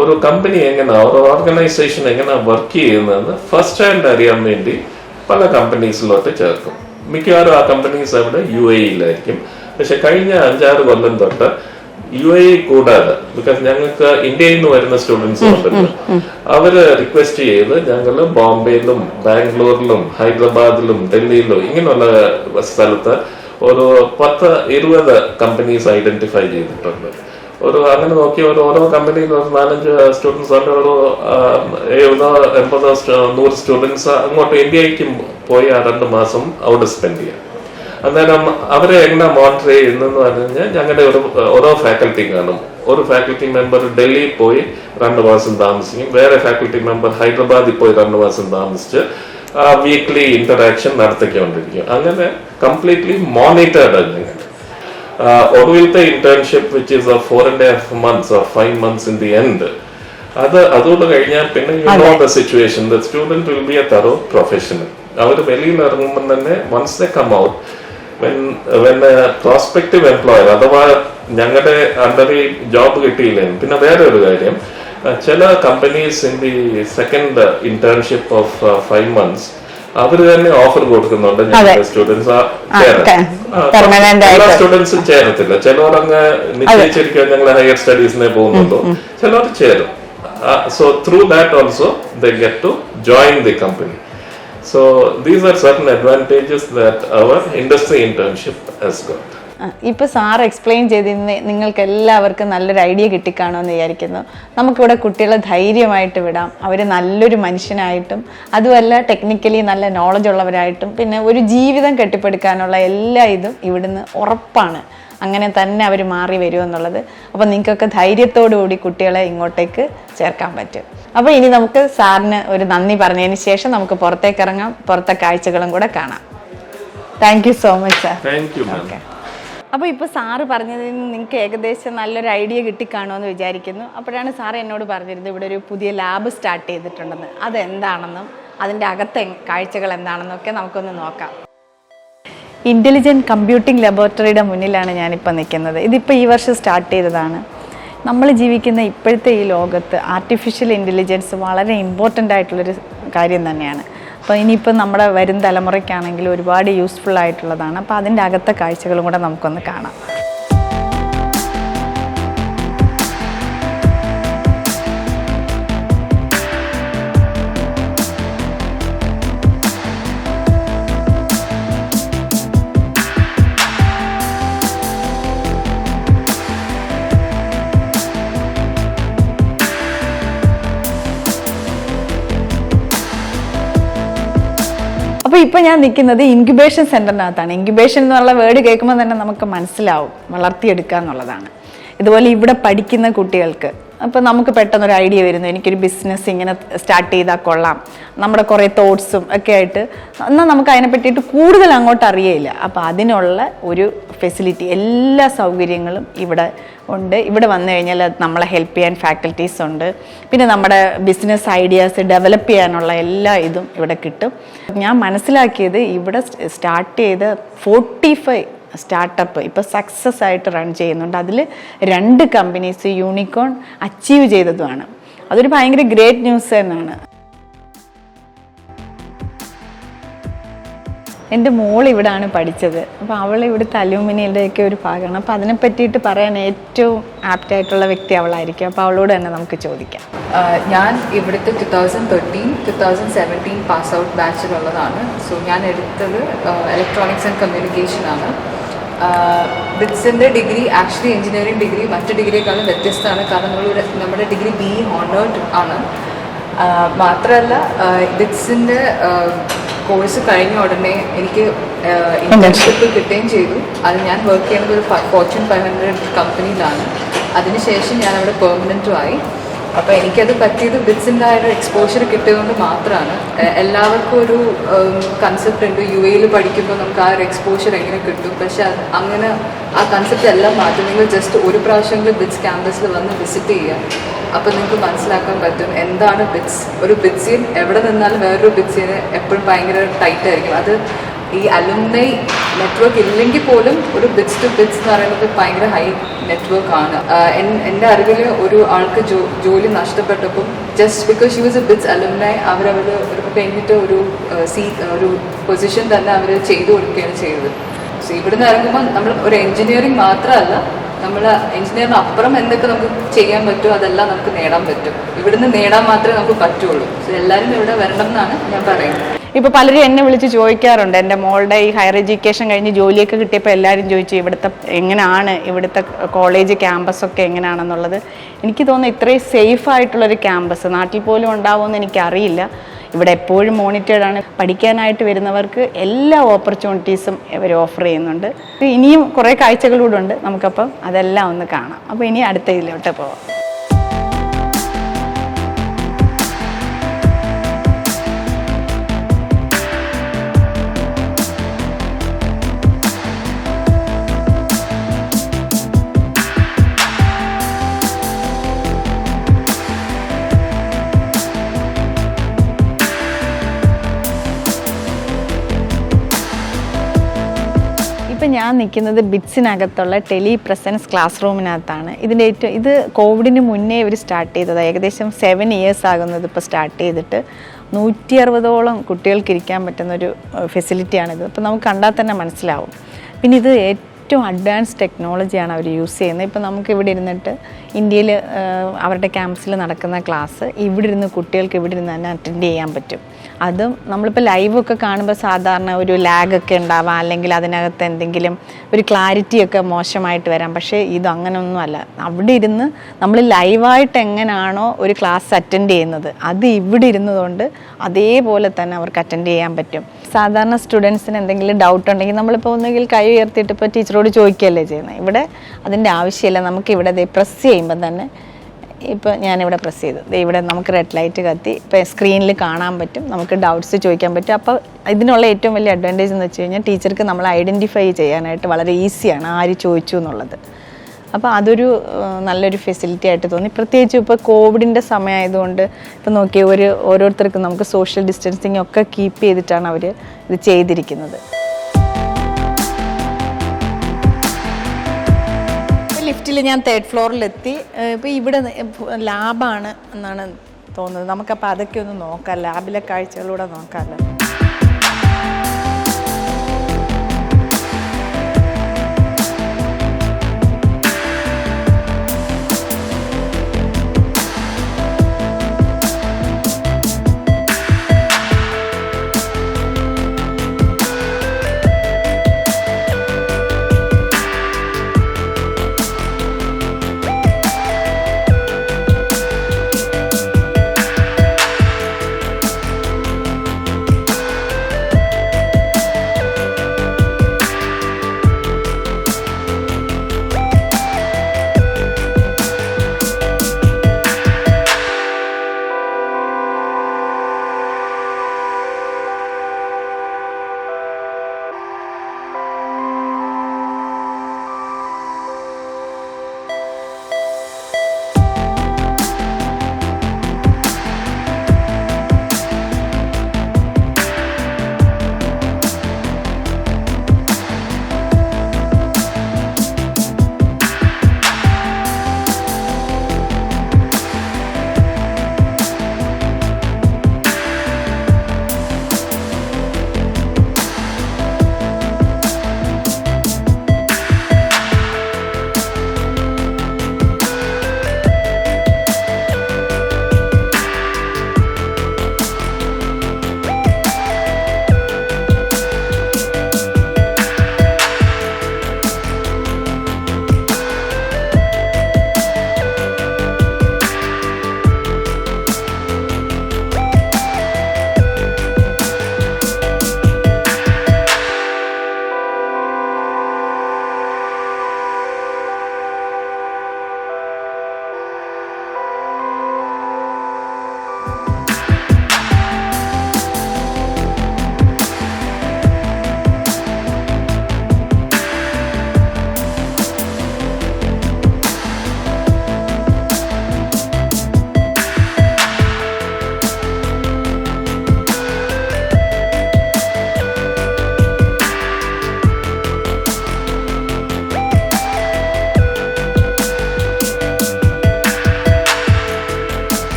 ഒരു കമ്പനി എങ്ങനെ, ഒരു ഓർഗനൈസേഷൻ എങ്ങനെ വർക്ക് ചെയ്യുന്നതെന്ന് ഫസ്റ്റ് ഹാൻഡ് അറിയാൻ വേണ്ടി പല കമ്പനീസിലോട്ട് ചേർക്കും. മിക്കവാറും ആ കമ്പനീസ് അവിടെ UAE-യിലായിരിക്കും. പക്ഷെ കഴിഞ്ഞ 5-6 കൊല്ലം തൊട്ട് UAE കൂടാതെ, ബിക്കോസ് ഞങ്ങൾക്ക് ഇന്ത്യയിൽ നിന്ന് വരുന്ന സ്റ്റുഡൻസ് ഉണ്ടല്ലോ, അവര് റിക്വസ്റ്റ് ചെയ്ത് ഞങ്ങൾ ബോംബെയിലും ബാംഗ്ലൂരിലും ഹൈദരാബാദിലും ഡൽഹിയിലും ഇങ്ങനെയുള്ള സ്ഥലത്ത് ഒരു 10-20 കമ്പനീസ് ഐഡന്റിഫൈ ചെയ്തിട്ടുണ്ട്. അങ്ങനെ നോക്കി ഓരോ കമ്പനിയിൽ ഒരു 4-5 സ്റ്റുഡൻസ് ഉണ്ട്, ഒരു 70-80-100 സ്റ്റുഡൻസ് അങ്ങോട്ട് ഇന്ത്യക്ക് പോയി ആ 2 മാസം അവിടെ സ്പെൻഡ് ചെയ്യാം. അന്നേരം അവരെ എങ്ങനെ മോണിറ്റർ ചെയ്യുന്നതെന്ന് പറഞ്ഞു കഴിഞ്ഞാൽ ഞങ്ങളുടെ ഓരോ ഫാക്കൽറ്റി കാണും. ഒരു ഫാക്കൽറ്റി മെമ്പർ ഡൽഹിയിൽ പോയി 2 മാസം താമസിക്കും, വേറെ ഫാക്കൽറ്റി മെമ്പർ ഹൈദരാബാദിൽ പോയി 2 മാസം താമസിച്ച് വീക്ക്ലി ഇന്ററാക്ഷൻ നടത്തിക്കൊണ്ടിരിക്കും. അങ്ങനെ കംപ്ലീറ്റ്ലി മോണിറ്റേർഡ് ആണ് ഞങ്ങൾ. ഒടുവിലത്തെ internship which is 4.5 months or 5 months in the end, അതുകൊണ്ട് കഴിഞ്ഞാൽ പിന്നെ you know the situation, the student will be a thorough professional. അവർ വെളിയിൽ ഇറങ്ങുമ്പോൾ തന്നെ once they come out, when a prospective employer, അഥവാ ഞങ്ങളുടെ അണ്ടറിൽ ജോബ് കിട്ടിയില്ലെങ്കിൽ, പിന്നെ വേറെ ഒരു കാര്യം, ചില companies in the second internship of 5 months അവര് തന്നെ ഓഫർ കൊടുക്കുന്നുണ്ട് ഞങ്ങളുടെ സ്റ്റുഡൻസ് എല്ലാ സ്റ്റുഡൻസും ചേരത്തില്ല. ചിലവരങ്ങ് നിശ്ചയിച്ചിരിക്കുക ഞങ്ങൾ ഹയർ സ്റ്റഡീസിനെ പോകുന്നുണ്ടോ, ചിലർ ചേരും. So through that also they get to join the company. So these are certain advantages that our industry internship has got. ഇപ്പോൾ സാർ എക്സ്പ്ലെയിൻ ചെയ്തിരുന്ന നിങ്ങൾക്ക് എല്ലാവർക്കും നല്ലൊരു ഐഡിയ കിട്ടിക്കാണുമെന്ന് വിചാരിക്കുന്നു. നമുക്കിവിടെ കുട്ടികളെ ധൈര്യമായിട്ട് വിടാം. അവർ നല്ലൊരു മനുഷ്യനായിട്ടും അതുമല്ല ടെക്നിക്കലി നല്ല നോളജ് ഉള്ളവരായിട്ടും പിന്നെ ഒരു ജീവിതം കെട്ടിപ്പടുക്കാനുള്ള എല്ലാ ഇതും ഇവിടുന്ന് ഉറപ്പാണ്. അങ്ങനെ തന്നെ അവർ മാറി വരുമെന്നുള്ളത്. അപ്പോൾ നിങ്ങൾക്കൊക്കെ ധൈര്യത്തോടു കൂടി കുട്ടികളെ ഇങ്ങോട്ടേക്ക് ചേർക്കാൻ പറ്റും. അപ്പോൾ ഇനി നമുക്ക് സാറിന് ഒരു നന്ദി പറഞ്ഞതിന് ശേഷം നമുക്ക് പുറത്തേക്ക് ഇറങ്ങാം, പുറത്തെ കാഴ്ചകളും കൂടെ കാണാം. Thank you so much sir. Okay. അപ്പോൾ ഇപ്പോൾ സാറ് പറഞ്ഞതിൽ നിന്ന് നിങ്ങൾക്ക് ഏകദേശം നല്ലൊരു ഐഡിയ കിട്ടിക്കാണുമെന്ന് വിചാരിക്കുന്നു. അപ്പോഴാണ് സാർ എന്നോട് പറഞ്ഞിരുന്നത് ഇവിടെ ഒരു പുതിയ ലാബ് സ്റ്റാർട്ട് ചെയ്തിട്ടുണ്ടെന്ന്. അതെന്താണെന്നും അതിൻ്റെ അകത്തെ കാഴ്ചകൾ എന്താണെന്നൊക്കെ നമുക്കൊന്ന് നോക്കാം. ഇൻ്റലിജൻറ്റ് കമ്പ്യൂട്ടിംഗ് ലബോറട്ടറിയുടെ മുന്നിലാണ് ഞാനിപ്പോൾ നിൽക്കുന്നത്. ഇതിപ്പോൾ ഈ വർഷം സ്റ്റാർട്ട് ചെയ്തതാണ്. നമ്മൾ ജീവിക്കുന്ന ഇപ്പോഴത്തെ ഈ ലോകത്ത് ആർട്ടിഫിഷ്യൽ ഇൻ്റലിജൻസ് വളരെ ഇമ്പോർട്ടൻ്റ് ആയിട്ടുള്ളൊരു കാര്യം തന്നെയാണ്. അപ്പോൾ ഇനിയിപ്പോൾ നമ്മുടെ വരും തലമുറയ്ക്കാണെങ്കിൽ ഒരുപാട് യൂസ്ഫുൾ ആയിട്ടുള്ളതാണ്. അപ്പോൾ അതിൻ്റെ അകത്തെ കാഴ്ചകളും കൂടെ നമുക്കൊന്ന് കാണാം. അപ്പോൾ ഇപ്പോൾ ഞാൻ നിൽക്കുന്നത് ഇൻക്യുബേഷൻ സെൻ്ററിനകത്താണ്. ഇൻക്യുബേഷൻ എന്നുള്ള വേർഡ് കേൾക്കുമ്പോൾ തന്നെ നമുക്ക് മനസ്സിലാവും വളർത്തിയെടുക്കുക എന്നുള്ളതാണ്. ഇതുപോലെ ഇവിടെ പഠിക്കുന്ന കുട്ടികൾക്ക് അപ്പോൾ നമുക്ക് പെട്ടെന്നൊരു ഐഡിയ വരുന്നു, എനിക്കൊരു ബിസിനസ് ഇങ്ങനെ സ്റ്റാർട്ട് ചെയ്താൽ കൊള്ളാം, നമ്മുടെ കുറേ തോട്ട്സും ഒക്കെ ആയിട്ട്, എന്നാൽ നമുക്ക് അതിനെ പറ്റിയിട്ട് കൂടുതൽ അങ്ങോട്ട് അറിയില്ല. അപ്പോൾ അതിനുള്ള ഒരു ഫെസിലിറ്റി, എല്ലാ സൗകര്യങ്ങളും ഇവിടെ ഉണ്ട്. ഇവിടെ വന്നു കഴിഞ്ഞാൽ നമ്മളെ ഹെൽപ്പ് ചെയ്യാൻ ഫാക്കൽറ്റീസ് ഉണ്ട്. പിന്നെ നമ്മുടെ ബിസിനസ് ഐഡിയാസ് ഡെവലപ്പ് ചെയ്യാനുള്ള എല്ലാ ഇതും ഇവിടെ കിട്ടും. ഞാൻ മനസ്സിലാക്കിയത് ഇവിടെ സ്റ്റാർട്ട് ചെയ്ത് 45 സ്റ്റാർട്ടപ്പ് ഇപ്പോൾ സക്സസ് ആയിട്ട് റൺ ചെയ്യുന്നുണ്ട്. അതിൽ 2 കമ്പനീസ് യൂണിക്കോൺ അച്ചീവ് ചെയ്തതുമാണ്. അതൊരു ഭയങ്കര ഗ്രേറ്റ് ന്യൂസ് തന്നെയാണ്. എൻ്റെ മോൾ ഇവിടെയാണ് പഠിച്ചത്. അപ്പോൾ അവൾ ഇവിടുത്തെ അലൂമിനിയുടെയൊക്കെ ഒരു ഭാഗമാണ്. അപ്പോൾ അതിനെ പറ്റിയിട്ട് പറയാൻ ഏറ്റവും ആപ്റ്റായിട്ടുള്ള വ്യക്തി അവളായിരിക്കും. അപ്പോൾ അവളോട് തന്നെ നമുക്ക് ചോദിക്കാം. ഞാൻ ഇവിടുത്തെ 2013-2017 പാസ് ഔട്ട് ബാച്ചിലുള്ളതാണ്. സോ ഞാൻ എടുത്തത് ഇലക്ട്രോണിക്സ് ആൻഡ് കമ്മ്യൂണിക്കേഷൻ ആണ്. ബിറ്റ്സിൻ്റെ ഡിഗ്രി ആക്ച്വലി എഞ്ചിനീയറിംഗ് ഡിഗ്രി മറ്റ് ഡിഗ്രിയേക്കാളും വ്യത്യസ്തമാണ്. കാരണം നമ്മുടെ ഡിഗ്രി BE ഹോണേർഡ് ആണ്. മാത്രമല്ല ബിറ്റ്സിൻ്റെ കോഴ്സ് കഴിഞ്ഞ ഉടനെ എനിക്ക് ഇന്റേൺഷിപ്പ് കിട്ടുകയും ചെയ്തു. അത് ഞാൻ വർക്ക് ചെയ്യുന്നത് ഒരു Fortune 500 കമ്പനിയിലാണ്. അതിനുശേഷം ഞാൻ അവിടെ പെർമനൻറ്റും ആയി. അപ്പോൾ എനിക്കത് പറ്റിയത് ബിറ്റ്സിൻ്റെ ആ ഒരു എക്സ്പോഷർ കിട്ടിയതുകൊണ്ട് മാത്രമാണ്. എല്ലാവർക്കും ഒരു കൺസെപ്റ്റ് ഉണ്ട്, UAE പഠിക്കുമ്പോൾ നമുക്ക് ആ ഒരു എക്സ്പോഷർ എങ്ങനെ കിട്ടും. പക്ഷെ അങ്ങനെ ആ കൺസെപ്റ്റ് എല്ലാം മാറ്റും. നിങ്ങൾ ജസ്റ്റ് ഒരു പ്രാവശ്യമെങ്കിലും ബിറ്റ്സ് ക്യാമ്പസിൽ വന്ന് വിസിറ്റ് ചെയ്യുക. അപ്പോൾ നിങ്ങൾക്ക് മനസ്സിലാക്കാൻ പറ്റും എന്താണ് ബിറ്റ്സ്. ഒരു ബിറ്റ്സിയൻ എവിടെ നിന്നാലും വേറൊരു ബിറ്റ്സിയന് എപ്പോഴും ഭയങ്കര ടൈറ്റ് ആയിരിക്കും. അത് ഈ അലുമിനൈ നെറ്റ്വർക്ക് ഇല്ലെങ്കിൽ പോലും ഒരു ബിറ്റ്സ് ടു ബിറ്റ്സ് എന്ന് പറയുന്നത് ഭയങ്കര ഹൈ നെറ്റ്വർക്കാണ്. എൻ്റെ അറിവിൽ ഒരു ആൾക്ക് ജോലി നഷ്ടപ്പെട്ടപ്പോൾ just because she was a BITS alumni അവർ കഴിഞ്ഞിട്ട് ഒരു പൊസിഷൻ തന്നെ അവർ ചെയ്തു കൊടുക്കുകയാണ് ചെയ്തത്. സോ ഇവിടുന്ന് ഇറങ്ങുമ്പോൾ നമ്മൾ ഒരു എൻജിനീയറിംഗ് മാത്രമല്ല, നമ്മൾ എഞ്ചിനീയറിന് അപ്പുറം എന്തൊക്കെ നമുക്ക് ചെയ്യാൻ പറ്റുമോ അതെല്ലാം നമുക്ക് നേടാൻ പറ്റും. ഇവിടുന്ന് നേടാൻ മാത്രമേ നമുക്ക് പറ്റുള്ളൂ. സോ എല്ലാവരും ഇവിടെ വരണം എന്നാണ് ഞാൻ പറയുന്നത്. ഇപ്പോൾ പലരും എന്നെ വിളിച്ച് ചോദിക്കാറുണ്ട്, എൻ്റെ മോളുടെ ഈ ഹയർ എഡ്യൂക്കേഷൻ കഴിഞ്ഞ് ജോലിയൊക്കെ കിട്ടിയപ്പോൾ എല്ലാവരും ചോദിച്ചു ഇവിടുത്തെ എങ്ങനെയാണ്, ഇവിടുത്തെ കോളേജ് ക്യാമ്പസൊക്കെ എങ്ങനെയാണെന്നുള്ളത്. എനിക്ക് തോന്നുന്നു ഇത്രയും സേഫ് ആയിട്ടുള്ളൊരു ക്യാമ്പസ് നാട്ടിൽ പോലും ഉണ്ടാവുമെന്ന് എനിക്കറിയില്ല. ഇവിടെ എപ്പോഴും മോണിറ്റേർഡാണ്. പഠിക്കാനായിട്ട് വരുന്നവർക്ക് എല്ലാ ഓപ്പർച്യൂണിറ്റീസും ഇവർ ഓഫർ ചെയ്യുന്നുണ്ട്. ഇനിയും കുറേ കാഴ്ചകളൂടെ ഉണ്ട്, നമുക്കപ്പം അതെല്ലാം ഒന്ന് കാണാം. അപ്പോൾ ഇനി അടുത്ത ഇതിലോട്ട് പോവാം. ഇപ്പം ഞാൻ നിൽക്കുന്നത് ബിറ്റ്സിനകത്തുള്ള ടെലി പ്രസൻസ് ക്ലാസ് റൂമിനകത്താണ്. ഇത് കോവിഡിന് മുന്നേ ഇവർ സ്റ്റാർട്ട് ചെയ്തതാണ്. ഏകദേശം 7 ഇയേഴ്സ് ആകുന്നത് ഇപ്പോൾ സ്റ്റാർട്ട് ചെയ്തിട്ട്. 160ഓളം കുട്ടികൾക്ക് ഇരിക്കാൻ പറ്റുന്നൊരു ഫെസിലിറ്റിയാണിത്. അപ്പോൾ നമുക്ക് കണ്ടാൽ തന്നെ മനസ്സിലാവും. പിന്നെ ഇത് ഏറ്റവും അഡ്വാൻസ് ടെക്നോളജിയാണ് അവർ യൂസ് ചെയ്യുന്നത്. ഇപ്പോൾ നമുക്ക് ഇവിടെ ഇരുന്നിട്ട് ഇന്ത്യയിൽ അവരുടെ ക്യാമ്പസിൽ നടക്കുന്ന ക്ലാസ് ഇവിടെ ഇരുന്ന് കുട്ടികൾക്ക് ഇവിടെ ഇരുന്ന് തന്നെ അറ്റൻഡ് ചെയ്യാൻ പറ്റും. അതും നമ്മളിപ്പോൾ ലൈവൊക്കെ കാണുമ്പോൾ സാധാരണ ഒരു ലാഗൊക്കെ ഉണ്ടാവാം, അല്ലെങ്കിൽ അതിനകത്ത് എന്തെങ്കിലും ഒരു ക്ലാരിറ്റിയൊക്കെ മോശമായിട്ട് വരാം. പക്ഷേ ഇത് അങ്ങനെയൊന്നുമല്ല. അവിടെ ഇരുന്ന് നമ്മൾ ലൈവായിട്ട് എങ്ങനെയാണോ ഒരു ക്ലാസ് അറ്റൻഡ് ചെയ്യുന്നത് അത് ഇവിടെ ഇരുന്നതുകൊണ്ട് അതേപോലെ തന്നെ അവർക്ക് അറ്റൻഡ് ചെയ്യാൻ പറ്റും. സാധാരണ സ്റ്റുഡൻസിന് എന്തെങ്കിലും ഡൗട്ട് ഉണ്ടെങ്കിൽ നമ്മളിപ്പോൾ ഒന്നുകിൽ കൈ ഉയർത്തിയിട്ട് ഇപ്പോൾ ടീച്ചറോട് ചോദിക്കുകയല്ലേ ചെയ്യുന്നത്. ഇവിടെ അതിൻ്റെ ആവശ്യമില്ല. നമുക്കിവിടെ പ്രസ് ചെയ്യുമ്പോൾ തന്നെ, ഇപ്പോൾ ഞാനിവിടെ പ്രസ് ചെയ്തു, ഇവിടെ നമുക്ക് റെഡ് ലൈറ്റ് കത്തി ഇപ്പോൾ സ്ക്രീനിൽ കാണാൻ പറ്റും, നമുക്ക് ഡൗട്ട്സ് ചോദിക്കാൻ പറ്റും. അപ്പോൾ ഇതിനുള്ള ഏറ്റവും വലിയ അഡ്വാൻറ്റേജ് എന്ന് വെച്ച് കഴിഞ്ഞാൽ ടീച്ചർക്ക് നമ്മൾ ഐഡൻറ്റിഫൈ ചെയ്യാനായിട്ട് വളരെ ഈസിയാണ് ആര് ചോദിച്ചു എന്നുള്ളത്. അപ്പോൾ അതൊരു നല്ലൊരു ഫെസിലിറ്റി ആയിട്ട് തോന്നി. പ്രത്യേകിച്ച് ഇപ്പോൾ കോവിഡിൻ്റെ സമയമായതുകൊണ്ട് ഇപ്പോൾ നോക്കിയാൽ ഓരോരുത്തർക്കും നമുക്ക് സോഷ്യൽ ഡിസ്റ്റൻസിങ് ഒക്കെ കീപ്പ് ചെയ്തിട്ടാണ് അവർ ഇത് ചെയ്തിരിക്കുന്നത്. ലിഫ്റ്റിൽ ഞാൻ 3rd ഫ്ലോറിലെത്തി. ഇപ്പോൾ ഇവിടെ ലാബാണ് എന്നാണ് തോന്നുന്നത്. നമുക്കപ്പോൾ അതൊക്കെ ഒന്ന് നോക്കാം, ലാബിലെ കാഴ്ചകളിലൂടെ നോക്കാമല്ലോ.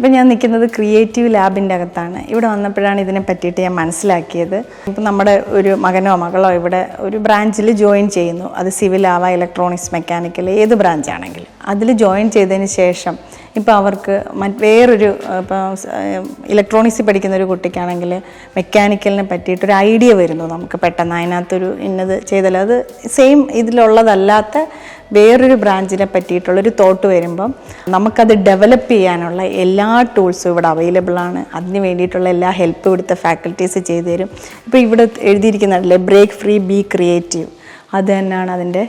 ഇപ്പോൾ ഞാൻ നിൽക്കുന്നത് ക്രിയേറ്റീവ് ലാബിൻ്റെ അകത്താണ്. ഇവിടെ വന്നപ്പോഴാണ് ഇതിനെ പറ്റിയിട്ട് ഞാൻ മനസ്സിലാക്കിയത്. ഇപ്പം നമ്മുടെ ഒരു മകനോ മകളോ ഇവിടെ ഒരു ബ്രാഞ്ചിൽ ജോയിൻ ചെയ്യുന്നു. അത് സിവിൽ ആവാം, ഇലക്ട്രോണിക്സ്, മെക്കാനിക്കൽ, ഏത് ബ്രാഞ്ചാണെങ്കിലും അതിൽ ജോയിൻ ചെയ്തതിന് ശേഷം ഇപ്പോൾ അവർക്ക് വേറൊരു ഇപ്പോൾ ഇലക്ട്രോണിക്സിൽ പഠിക്കുന്ന ഒരു കുട്ടിക്കാണെങ്കിൽ മെക്കാനിക്കലിനെ പറ്റിയിട്ടൊരു ഐഡിയ വരുന്നു. നമുക്ക് പെട്ടെന്ന് അതിനകത്തൊരു ഇന്നത് ചെയ്താൽ അത് സെയിം ഇതിലുള്ളതല്ലാത്ത വേറൊരു ബ്രാഞ്ചിനെ പറ്റിയിട്ടുള്ളൊരു തോട്ട് വരുമ്പം നമുക്കത് ഡെവലപ്പ് ചെയ്യാനുള്ള എല്ലാ ടൂൾസും ഇവിടെ അവൈലബിൾ ആണ്. അതിന് വേണ്ടിയിട്ടുള്ള എല്ലാ ഹെൽപ്പ് ഇവിടുത്തെ ഫാക്കൽറ്റീസ് ചെയ്തു തരും. ഇപ്പോൾ ഇവിടെ എഴുതിയിരിക്കുന്നുണ്ടല്ലേ, ബ്രേക്ക് ഫ്രീ, ബി ക്രിയേറ്റീവ്, അത് തന്നെയാണ് അതിൻ്റെ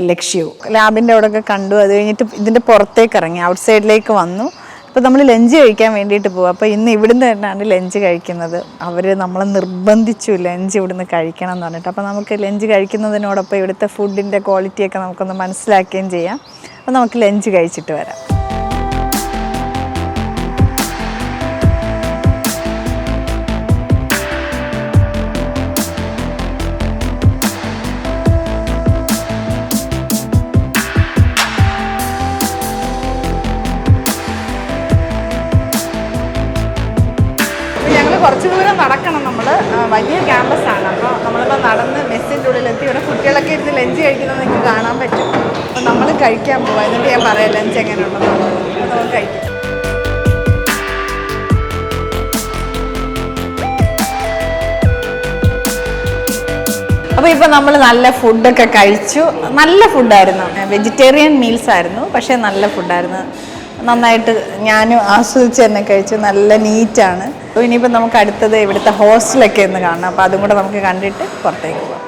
ലക്ഷ്യവും. ലാബിൻ്റെ അവിടെയൊക്കെ കണ്ടു. അത് കഴിഞ്ഞിട്ട് ഇതിൻ്റെ പുറത്തേക്ക് ഇറങ്ങി ഔട്ട് സൈഡിലേക്ക് വന്നു. അപ്പോൾ നമ്മൾ ലഞ്ച് കഴിക്കാൻ വേണ്ടിയിട്ട് പോകും. അപ്പോൾ ഇന്ന് ഇവിടുന്ന് തന്നെയാണ് ലഞ്ച് കഴിക്കുന്നത്. അവർ നമ്മളെ നിർബന്ധിച്ചു ലഞ്ച് ഇവിടുന്ന് കഴിക്കണം എന്ന് പറഞ്ഞിട്ട്. അപ്പോൾ നമുക്ക് ലഞ്ച് കഴിക്കുന്നതിനോടൊപ്പം ഇവിടുത്തെ ഫുഡിൻ്റെ ക്വാളിറ്റിയൊക്കെ നമുക്കൊന്ന് മനസ്സിലാക്കുകയും ചെയ്യാം. അപ്പോൾ നമുക്ക് ലഞ്ച് കഴിച്ചിട്ട് വരാം. കുറച്ച് ദൂരം നടക്കണം. നമ്മൾ വലിയ ക്യാമ്പസാണ്. അപ്പോൾ നമ്മളിപ്പോൾ നടന്ന് മെസ്സിൻ്റെ ഉള്ളിലെത്തി. ഇവിടെ കുട്ടികളൊക്കെ ഇരുന്ന് ലഞ്ച് കഴിക്കുന്നത് നിങ്ങൾക്ക് കാണാൻ പറ്റും. അപ്പോൾ നമ്മൾ കഴിക്കാൻ പോവാം. എന്നിട്ട് ഞാൻ പറയാം ലഞ്ച് എങ്ങനെയുണ്ടെന്നുള്ളത്. അപ്പോൾ നമുക്ക് കഴിക്കാം. അപ്പോൾ ഇപ്പോൾ നമ്മൾ നല്ല ഫുഡൊക്കെ കഴിച്ചു. നല്ല ഫുഡായിരുന്നു, വെജിറ്റേറിയൻ മീൽസ് ആയിരുന്നു, പക്ഷേ നല്ല ഫുഡായിരുന്നു. നന്നായിട്ട് ഞാനും ആസ്വദിച്ച് തന്നെ കഴിച്ചു. നല്ല നീറ്റാണ്. അപ്പോൾ ഇനിയിപ്പോൾ നമുക്ക് അടുത്തത് ഇവിടുത്തെ ഹോസ്റ്റലൊക്കെ ഒന്ന് കാണാം. അപ്പോൾ അതും കൂടെ നമുക്ക് കണ്ടിട്ട് പുറത്തേക്ക് പോകാം.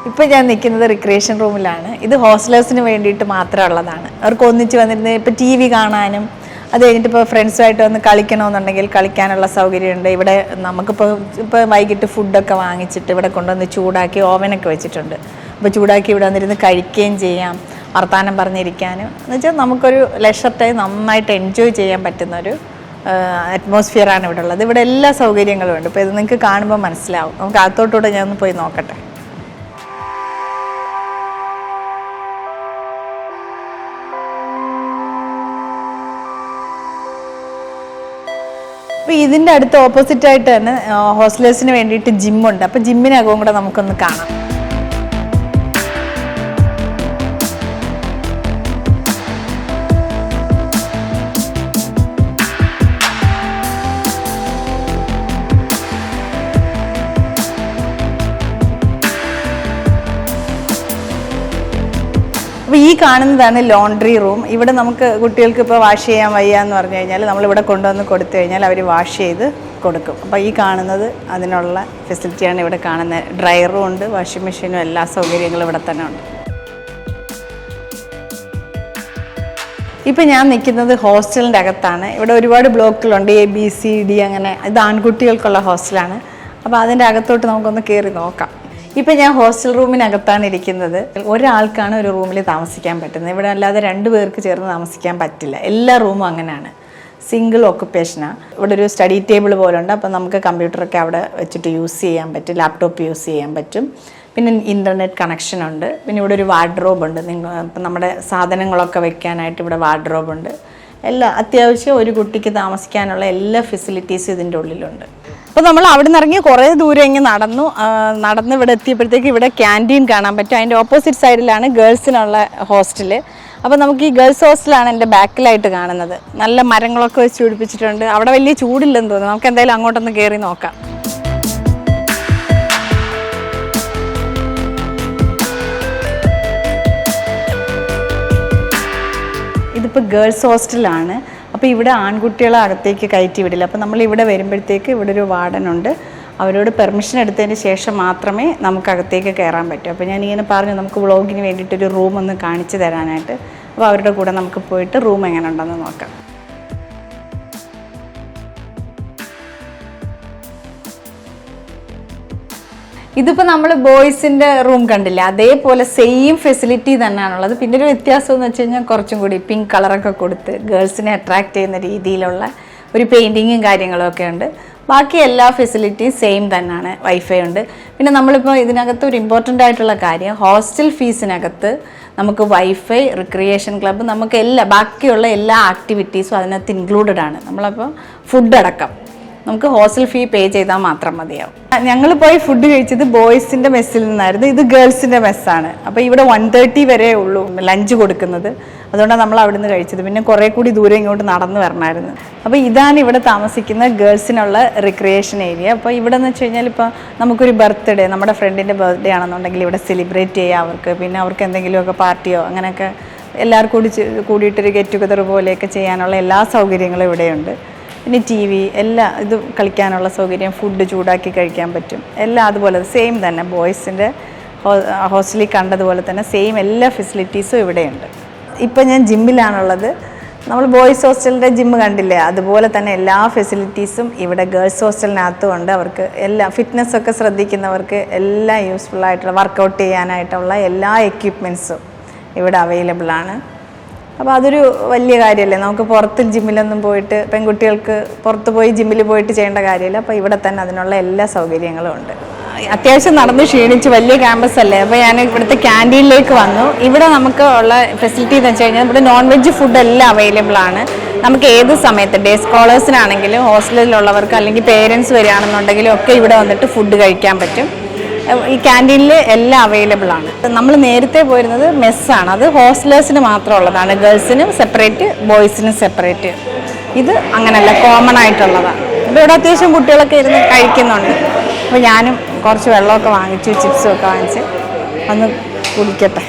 ഇപ്പോൾ ഞാൻ നിൽക്കുന്നത് റിക്രിയേഷൻ റൂമിലാണ്. ഇത് ഹോസ്റ്റലേഴ്സിന് വേണ്ടിയിട്ട് മാത്രമുള്ളതാണ്. അവർക്ക് ഒന്നിച്ച് വന്നിരുന്ന് ഇപ്പോൾ TV കാണാനും അത് കഴിഞ്ഞിട്ട് ഇപ്പോൾ ഫ്രണ്ട്സുമായിട്ട് വന്ന് കളിക്കണമെന്നുണ്ടെങ്കിൽ കളിക്കാനുള്ള സൗകര്യമുണ്ട്. ഇവിടെ നമുക്കിപ്പോൾ വൈകിട്ട് ഫുഡൊക്കെ വാങ്ങിച്ചിട്ട് ഇവിടെ കൊണ്ടുവന്ന് ചൂടാക്കി ഓവനൊക്കെ വെച്ചിട്ടുണ്ട്. അപ്പോൾ ചൂടാക്കി ഇവിടെ വന്നിരുന്ന് കഴിക്കുകയും ചെയ്യാം, വർത്തമാനം പറഞ്ഞിരിക്കാനും. എന്ന് വെച്ചാൽ നമുക്കൊരു ലെഷർ ടൈം നന്നായിട്ട് എൻജോയ് ചെയ്യാൻ പറ്റുന്നൊരു അറ്റ്മോസ്ഫിയറാണ് ഇവിടെ ഉള്ളത്. ഇവിടെ എല്ലാ സൗകര്യങ്ങളും ഉണ്ട്. ഇപ്പോൾ ഇത് നിങ്ങൾക്ക് കാണുമ്പോൾ മനസ്സിലാവും. നമുക്ക് അകത്തോട്ടൂടെ ഞാൻ ഒന്ന് പോയി നോക്കട്ടെ. അപ്പോൾ ഇതിൻ്റെ അടുത്ത് ഓപ്പോസിറ്റായിട്ട് തന്നെ ഹോസ്റ്റലേഴ്സിന് വേണ്ടിയിട്ട് ജിമ്മുണ്ട്. അപ്പോൾ ജിമ്മിനകവും കൂടെ നമുക്കൊന്ന് കാണാം. അപ്പോൾ ഈ കാണുന്നതാണ് ലോണ്ട്രി റൂം. ഇവിടെ നമുക്ക് കുട്ടികൾക്ക് ഇപ്പോൾ വാഷ് ചെയ്യാൻ വയ്യ എന്ന് പറഞ്ഞു കഴിഞ്ഞാൽ നമ്മളിവിടെ കൊണ്ടുവന്ന് കൊടുത്തു കഴിഞ്ഞാൽ അവർ വാഷ് ചെയ്ത് കൊടുക്കും. അപ്പോൾ ഈ കാണുന്നത് അതിനുള്ള ഫെസിലിറ്റിയാണ്. ഇവിടെ കാണുന്നത് ഡ്രയറും ഉണ്ട്, വാഷിംഗ് മെഷീനും, എല്ലാ സൗകര്യങ്ങളും ഇവിടെ തന്നെ ഉണ്ട്. ഇപ്പോൾ ഞാൻ നിൽക്കുന്നത് ഹോസ്റ്റലിൻ്റെ അകത്താണ്. ഇവിടെ ഒരുപാട് ബ്ലോക്കുകളുണ്ട്, ABCD അങ്ങനെ. ഇത് ആൺകുട്ടികൾക്കുള്ള ഹോസ്റ്റലാണ്. അപ്പോൾ അതിൻ്റെ അകത്തോട്ട് നമുക്കൊന്ന് കയറി നോക്കാം. ഇപ്പം ഞാൻ ഹോസ്റ്റൽ റൂമിനകത്താണ് ഇരിക്കുന്നത്. ഒരാൾക്കാണ് ഒരു റൂമിൽ താമസിക്കാൻ പറ്റുന്നത്. ഇവിടെ അല്ലാതെ 2 പേർക്ക് ചേർന്ന് താമസിക്കാൻ പറ്റില്ല. എല്ലാ റൂമും അങ്ങനെയാണ്, സിംഗിൾ ഓക്കുപ്പേഷനാണ്. ഇവിടെ ഒരു സ്റ്റഡി ടേബിൾ പോലെ ഉണ്ട്. അപ്പം നമുക്ക് കമ്പ്യൂട്ടറൊക്കെ അവിടെ വെച്ചിട്ട് യൂസ് ചെയ്യാൻ പറ്റും, ലാപ്ടോപ്പ് യൂസ് ചെയ്യാൻ പറ്റും. പിന്നെ ഇൻ്റർനെറ്റ് കണക്ഷൻ ഉണ്ട്. പിന്നെ ഇവിടെ ഒരു വാർഡ്രോബ് ഉണ്ട്. ഇപ്പം നമ്മുടെ സാധനങ്ങളൊക്കെ വെക്കാനായിട്ട് ഇവിടെ വാർഡ്രോബ് ഉണ്ട്. എല്ലാ അത്യാവശ്യം ഒരു കുട്ടിക്ക് താമസിക്കാനുള്ള എല്ലാ ഫെസിലിറ്റീസും ഇതിൻ്റെ ഉള്ളിലുണ്ട്. അപ്പോൾ നമ്മൾ അവിടെ നിന്ന് ഇറങ്ങി കുറേ ദൂരം ഇങ്ങനെ നടന്ന് ഇവിടെ എത്തിയപ്പോഴത്തേക്ക് ഇവിടെ ക്യാൻറ്റീൻ കാണാൻ പറ്റും. അതിൻ്റെ ഓപ്പോസിറ്റ് സൈഡിലാണ് ഗേൾസിനുള്ള ഹോസ്റ്റല്. അപ്പോൾ നമുക്ക് ഈ ഗേൾസ് ഹോസ്റ്റലാണ് എൻ്റെ ബാക്കിലായിട്ട് കാണുന്നത്. നല്ല മരങ്ങളൊക്കെ വെച്ച് പിടിപ്പിച്ചിട്ടുണ്ട്. അവിടെ വലിയ ചൂടില്ലെന്ന് തോന്നുന്നു. നമുക്ക് എന്തായാലും അങ്ങോട്ടൊന്ന് കയറി നോക്കാം. ഇതിപ്പോൾ ഗേൾസ് ഹോസ്റ്റലാണ്. അപ്പോൾ ഇവിടെ ആൺകുട്ടികളെ അകത്തേക്ക് കയറ്റി വിടില്ല. അപ്പോൾ നമ്മൾ ഇവിടെ വരുമ്പോഴത്തേക്ക് ഇവിടെ ഒരു വാർഡനുണ്ട്. അവരോട് പെർമിഷൻ എടുത്തതിന് ശേഷം മാത്രമേ നമുക്ക് അകത്തേക്ക് കയറാൻ പറ്റൂ. അപ്പോൾ ഞാനിങ്ങനെ പറഞ്ഞു നമുക്ക് വ്ളോഗിന് വേണ്ടിയിട്ടൊരു റൂം ഒന്ന് കാണിച്ചു തരാനായിട്ട്. അപ്പോൾ അവരുടെ കൂടെ നമുക്ക് പോയിട്ട് റൂം എങ്ങനെ ഉണ്ടെന്ന് നോക്കാം. ഇതിപ്പോൾ നമ്മൾ ബോയ്സിൻ്റെ റൂം കണ്ടില്ല, അതേപോലെ സെയിം ഫെസിലിറ്റി തന്നെയാണുള്ളത്. പിന്നെ ഒരു വ്യത്യാസം എന്ന് വെച്ച് കഴിഞ്ഞാൽ കുറച്ചും കൂടി പിങ്ക് കളറൊക്കെ കൊടുത്ത് ഗേൾസിനെ അട്രാക്റ്റ് ചെയ്യുന്ന രീതിയിലുള്ള ഒരു പെയിൻറ്റിങ്ങും കാര്യങ്ങളൊക്കെ ഉണ്ട്. ബാക്കി എല്ലാ ഫെസിലിറ്റിയും സെയിം തന്നെയാണ്. വൈഫൈ ഉണ്ട്. പിന്നെ നമ്മളിപ്പോൾ ഇതിനകത്ത് ഒരു ഇമ്പോർട്ടൻ്റ് ആയിട്ടുള്ള കാര്യം, ഹോസ്റ്റൽ ഫീസിനകത്ത് നമുക്ക് വൈഫൈ, റിക്രിയേഷൻ ക്ലബ്ബ്, നമുക്ക് ബാക്കിയുള്ള എല്ലാ ആക്ടിവിറ്റീസും അതിനകത്ത് ഇൻക്ലൂഡഡ് ആണ്. നമ്മളപ്പോൾ ഫുഡ് അടക്കം നമുക്ക് ഹോസ്റ്റൽ ഫീ പേ ചെയ്താൽ മാത്രം മതിയാവും. ഞങ്ങൾ പോയി ഫുഡ് കഴിച്ചത് ബോയ്സിൻ്റെ മെസ്സിൽ നിന്നായിരുന്നു. ഇത് ഗേൾസിൻ്റെ മെസ്സാണ്. അപ്പോൾ ഇവിടെ 1:30 വരെ ഉള്ളൂ ലഞ്ച് കൊടുക്കുന്നത്. അതുകൊണ്ടാണ് നമ്മൾ അവിടെ നിന്ന് കഴിച്ചത്. പിന്നെ കുറേ കൂടി ദൂരം ഇങ്ങോട്ട് നടന്നു വരണമായിരുന്നു. അപ്പോൾ ഇതാണ് ഇവിടെ താമസിക്കുന്ന ഗേൾസിനുള്ള റിക്രിയേഷൻ ഏരിയ. അപ്പോൾ ഇവിടെ എന്ന് വെച്ച് കഴിഞ്ഞാൽ ഇപ്പോൾ നമുക്കൊരു ബർത്ത്ഡേ, നമ്മുടെ ഫ്രണ്ടിൻ്റെ ബർത്ത്ഡേ ആണെന്നുണ്ടെങ്കിൽ ഇവിടെ സെലിബ്രേറ്റ് ചെയ്യാം അവർക്ക്. പിന്നെ അവർക്ക് എന്തെങ്കിലുമൊക്കെ പാർട്ടിയോ അങ്ങനെയൊക്കെ എല്ലാവർക്കും കൂടിയിട്ടൊരു ഗെറ്റ് ടുഗദർ പോലെയൊക്കെ ചെയ്യാനുള്ള എല്ലാ സൗകര്യങ്ങളും ഇവിടെയുണ്ട്. പിന്നെ TV ഇത് കളിക്കാനുള്ള സൗകര്യം, ഫുഡ് ചൂടാക്കി കഴിക്കാൻ പറ്റും, എല്ലാം അതുപോലെ സെയിം തന്നെ ബോയ്സിൻ്റെ ഹോസ്റ്റലിൽ കണ്ടതുപോലെ തന്നെ സെയിം എല്ലാ ഫെസിലിറ്റീസും ഇവിടെയുണ്ട്. ഇപ്പം ഞാൻ ജിമ്മിലാണുള്ളത്. നമ്മൾ ബോയ്സ് ഹോസ്റ്റലിൻ്റെ ജിമ്മ് കണ്ടില്ലേ, അതുപോലെ തന്നെ എല്ലാ ഫെസിലിറ്റീസും ഇവിടെ ഗേൾസ് ഹോസ്റ്റലിനകത്തും ഉണ്ട്. അവർക്ക് എല്ലാ ഫിറ്റ്നസ്സൊക്കെ ശ്രദ്ധിക്കുന്നവർക്ക് എല്ലാം യൂസ്ഫുള്ളായിട്ടുള്ള വർക്കൗട്ട് ചെയ്യാനായിട്ടുള്ള എല്ലാ എക്യുപ്മെൻറ്റ്സും ഇവിടെ അവൈലബിൾ ആണ്. അപ്പോൾ അതൊരു വലിയ കാര്യമല്ലേ. നമുക്ക് പുറത്ത് ജിമ്മിലൊന്നും പോയിട്ട്, പെൺകുട്ടികൾക്ക് പുറത്ത് പോയി ജിമ്മിൽ പോയിട്ട് ചെയ്യേണ്ട കാര്യമില്ല. അപ്പോൾ ഇവിടെ തന്നെ അതിനുള്ള എല്ലാ സൗകര്യങ്ങളും ഉണ്ട്. അത്യാവശ്യം നടന്ന് ക്ഷീണിച്ച് വലിയ ക്യാമ്പസ് അല്ലേ. അപ്പോൾ ഞാൻ ഇവിടുത്തെ ക്യാൻറ്റീനിലേക്ക് വന്നു. ഇവിടെ നമുക്ക് ഉള്ള ഫെസിലിറ്റി എന്ന് വെച്ച് കഴിഞ്ഞാൽ ഇവിടെ നോൺ-വെജ് ഫുഡ് എല്ലാം അവൈലബിൾ ആണ്. നമുക്ക് ഏത് സമയത്ത്, ഡേ സ്കോളേഴ്സിനാണെങ്കിലും ഹോസ്റ്റലിലുള്ളവർക്ക് അല്ലെങ്കിൽ പേരൻസ് വരികയാണെന്നുണ്ടെങ്കിലും ഒക്കെ ഇവിടെ വന്നിട്ട് ഫുഡ് കഴിക്കാൻ പറ്റും. ഈ ക്യാൻറ്റീനിൽ എല്ലാം അവൈലബിൾ ആണ്. നമ്മൾ നേരത്തെ പോയിരുന്നത് മെസ്സാണ്. അത് ഹോസ്റ്റലേഴ്സിന് മാത്രമുള്ളതാണ്. ഗേൾസിനും സെപ്പറേറ്റ്, ബോയ്സിനും സെപ്പറേറ്റ്. ഇത് അങ്ങനെയല്ല, കോമൺ ആയിട്ടുള്ളതാണ്. ഇപ്പോൾ ഇവിടെ അത്യാവശ്യം കുട്ടികളൊക്കെ ഇരുന്ന് കഴിക്കുന്നുണ്ട്. അപ്പോൾ ഞാനും കുറച്ച് വെള്ളമൊക്കെ വാങ്ങിച്ചു, ചിപ്സും ഒക്കെ വാങ്ങിച്ച് ഒന്ന് കുടിക്കട്ടെ.